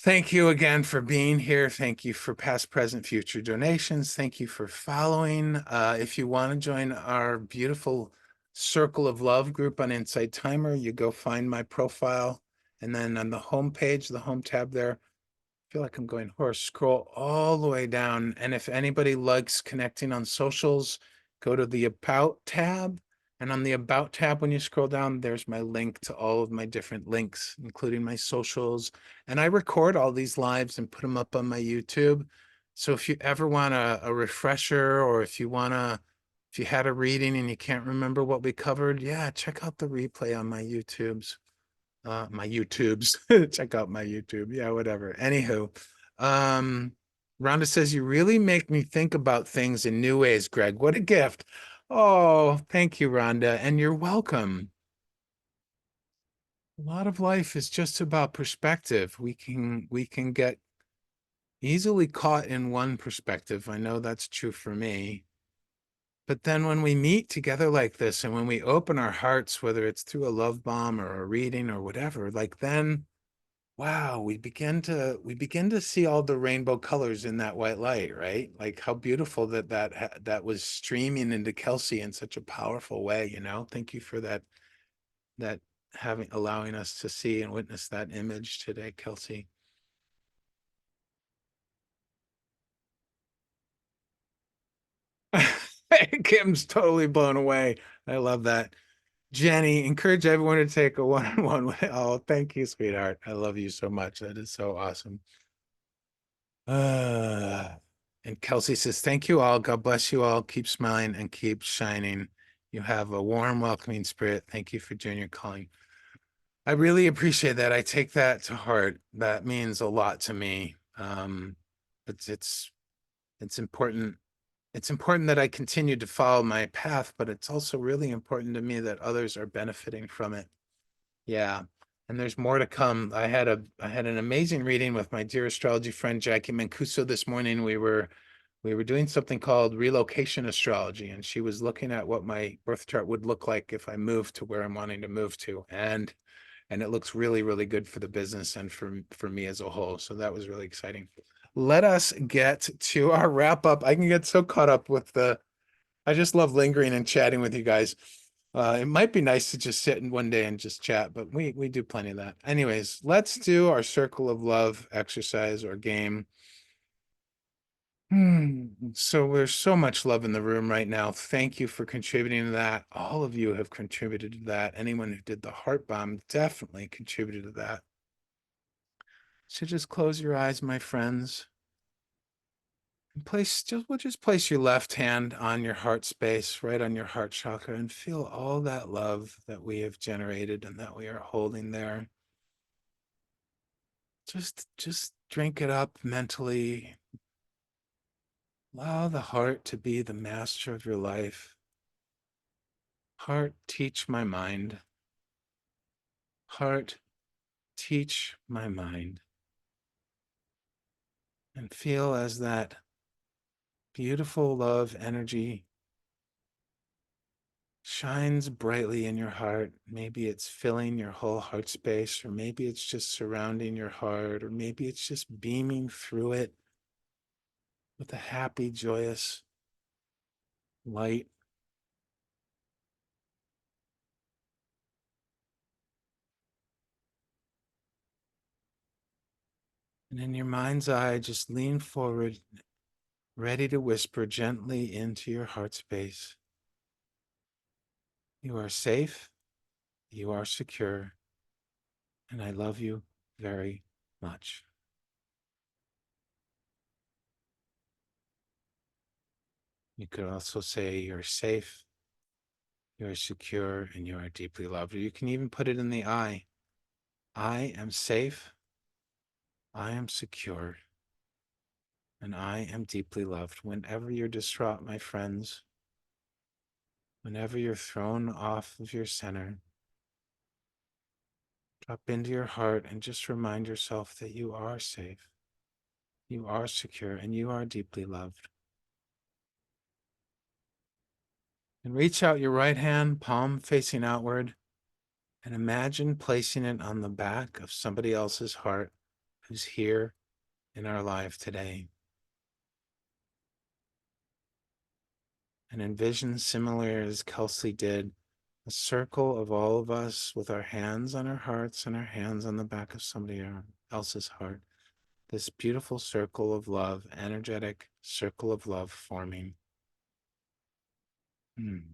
Thank you again for being here. Thank you for past, present, future donations. Thank you for following. If you want to join our beautiful Circle of Love group on Insight Timer, you go find my profile. And then on the home page, the home tab there, feel like I'm going hoarse. Scroll all the way down. And if anybody likes connecting on socials, go to the About tab. And on the About tab, when you scroll down, there's my link to all of my different links, including my socials. And I record all these lives and put them up on my YouTube. So if you ever want a refresher, or if you had a reading and you can't remember what we covered, yeah, check out the replay on my YouTubes. My YouTubes. Check out my YouTube. Yeah, whatever. Anywho, um, Rhonda says you really make me think about things in new ways, Greg. What a gift. Oh, thank you, Rhonda, and you're welcome. A lot of life is just about perspective. We can get easily caught in one perspective. I know that's true for me. But then when we meet together like this and when we open our hearts, whether it's through a love bomb or a reading or whatever, like then wow, we begin to see all the rainbow colors in that white light, right? Like how beautiful that was streaming into Kelsey in such a powerful way. Thank you for that having allowing us to see and witness that image today, Kelsey. Kim's totally blown away. I love that. Jenny, encourage everyone to take a one-on-one with. Oh, thank you, sweetheart. I love you so much. That is so awesome. Uh, and Kelsey says, thank you all. God bless you all. Keep smiling and keep shining. You have a warm, welcoming spirit. Thank you for doing your calling. I really appreciate that. I take that to heart. That means a lot to me. It's important. It's important that I continue to follow my path, but it's also really important to me that others are benefiting from it. Yeah. And there's more to come. I had an amazing reading with my dear astrology friend Jackie Mancuso this morning. We were doing something called relocation astrology, and she was looking at what my birth chart would look like if I moved to where I'm wanting to move to. And it looks really, really good for the business and for me as a whole. So that was really exciting. Let us get to our wrap up. I can get so caught up with I just love lingering and chatting with you guys. It might be nice to just sit in one day and just chat, but we do plenty of that. Anyways, let's do our circle of love exercise or game. So there's so much love in the room right now. Thank you for contributing to that. All of you have contributed to that. Anyone who did the heart bomb definitely contributed to that. So just close your eyes, my friends. And we'll just place your left hand on your heart space, right on your heart chakra, and feel all that love that we have generated and that we are holding there. Just drink it up mentally. Allow the heart to be the master of your life. Heart, teach my mind. Heart, teach my mind. And feel as that beautiful love energy shines brightly in your heart. Maybe it's filling your whole heart space, or maybe it's just surrounding your heart, or maybe it's just beaming through it with a happy, joyous light. And in your mind's eye, just lean forward, ready to whisper gently into your heart space. You are safe, you are secure, and I love you very much. You could also say you're safe, you're secure, and you are deeply loved. Or you can even put it in the eye. I am safe, I am secure, and I am deeply loved. Whenever you're distraught, my friends, whenever you're thrown off of your center, drop into your heart and just remind yourself that you are safe, you are secure, and you are deeply loved. And reach out your right hand, palm facing outward, and imagine placing it on the back of somebody else's heart who's here in our life today. And envision, similar as Kelsey did, a circle of all of us with our hands on our hearts and our hands on the back of somebody else's heart. This beautiful circle of love, energetic circle of love forming. And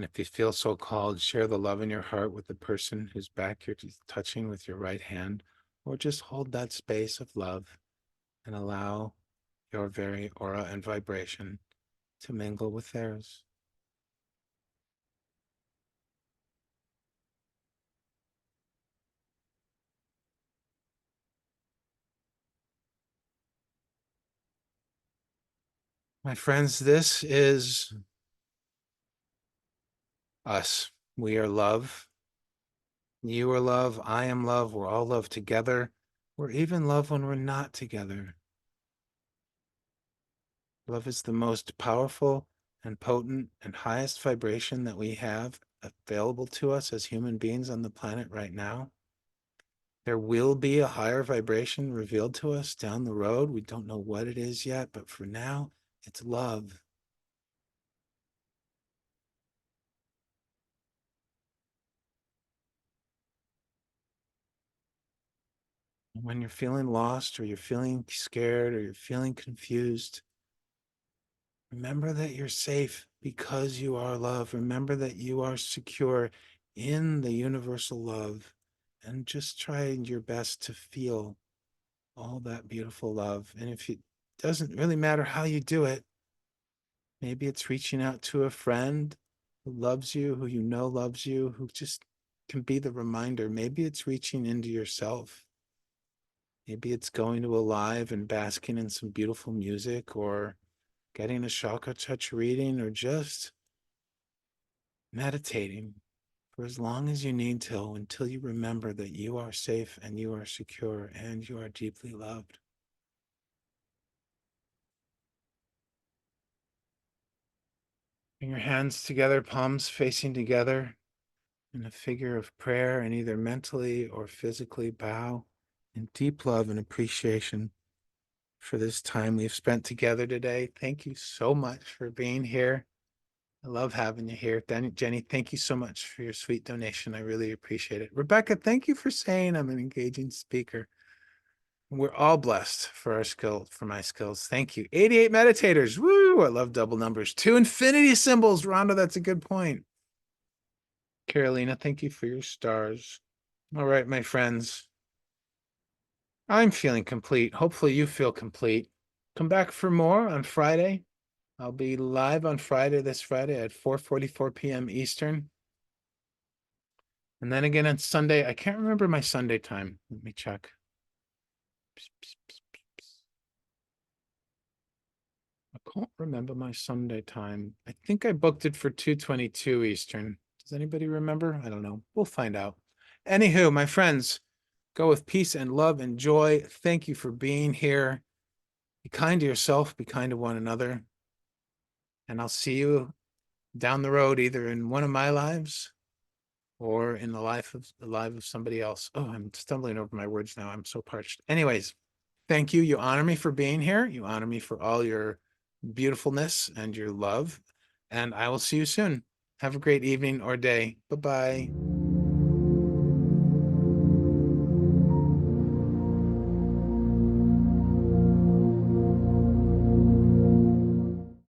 if you feel so called, share the love in your heart with the person whose back you're touching with your right hand, or just hold that space of love and allow your very aura and vibration to mingle with theirs. My friends, this is us. We are love. You are love. I am love. We're all love together. We're even love when we're not together. Love is the most powerful and potent and highest vibration that we have available to us as human beings on the planet right now. There will be a higher vibration revealed to us down the road. We don't know what it is yet, but for now, it's love. When you're feeling lost or you're feeling scared or you're feeling confused, remember that you're safe because you are love. Remember that you are secure in the universal love, and just try your best to feel all that beautiful love. And if it doesn't really matter how you do it, maybe it's reaching out to a friend who loves you, who you know loves you, who just can be the reminder. Maybe it's reaching into yourself. Maybe it's going to a live and basking in some beautiful music, or getting a ChakraTouch reading, or just meditating for as long as you need to, until you remember that you are safe and you are secure and you are deeply loved. Bring your hands together, palms facing together in a figure of prayer, and either mentally or physically bow in deep love and appreciation for this time we've spent together today. Thank you so much for being here. I love having you here. Jenny, thank you so much for your sweet donation. I really appreciate it. Rebecca, thank you for saying I'm an engaging speaker. We're all blessed for our skill, for my skills. Thank you. 88 meditators. Woo! I love double numbers. 2 infinity symbols. Rhonda, that's a good point. Carolina, thank you for your stars. All right, my friends. I'm feeling complete. Hopefully you feel complete. Come back for more on Friday. I'll be live on Friday, this Friday at 4:44 p.m. Eastern. And then again on Sunday. I can't remember my Sunday time. Let me check. I can't remember my Sunday time. I think I booked it for 2:22 Eastern. Does anybody remember? I don't know. We'll find out. Anywho, my friends, go with peace and love and joy. Thank you for being here. Be kind to yourself, be kind to one another. And I'll see you down the road, either in one of my lives or in the life of somebody else. Oh, I'm stumbling over my words now. I'm so parched. Anyways, thank you. You honor me for being here. You honor me for all your beautifulness and your love. And I will see you soon. Have a great evening or day. Bye-bye.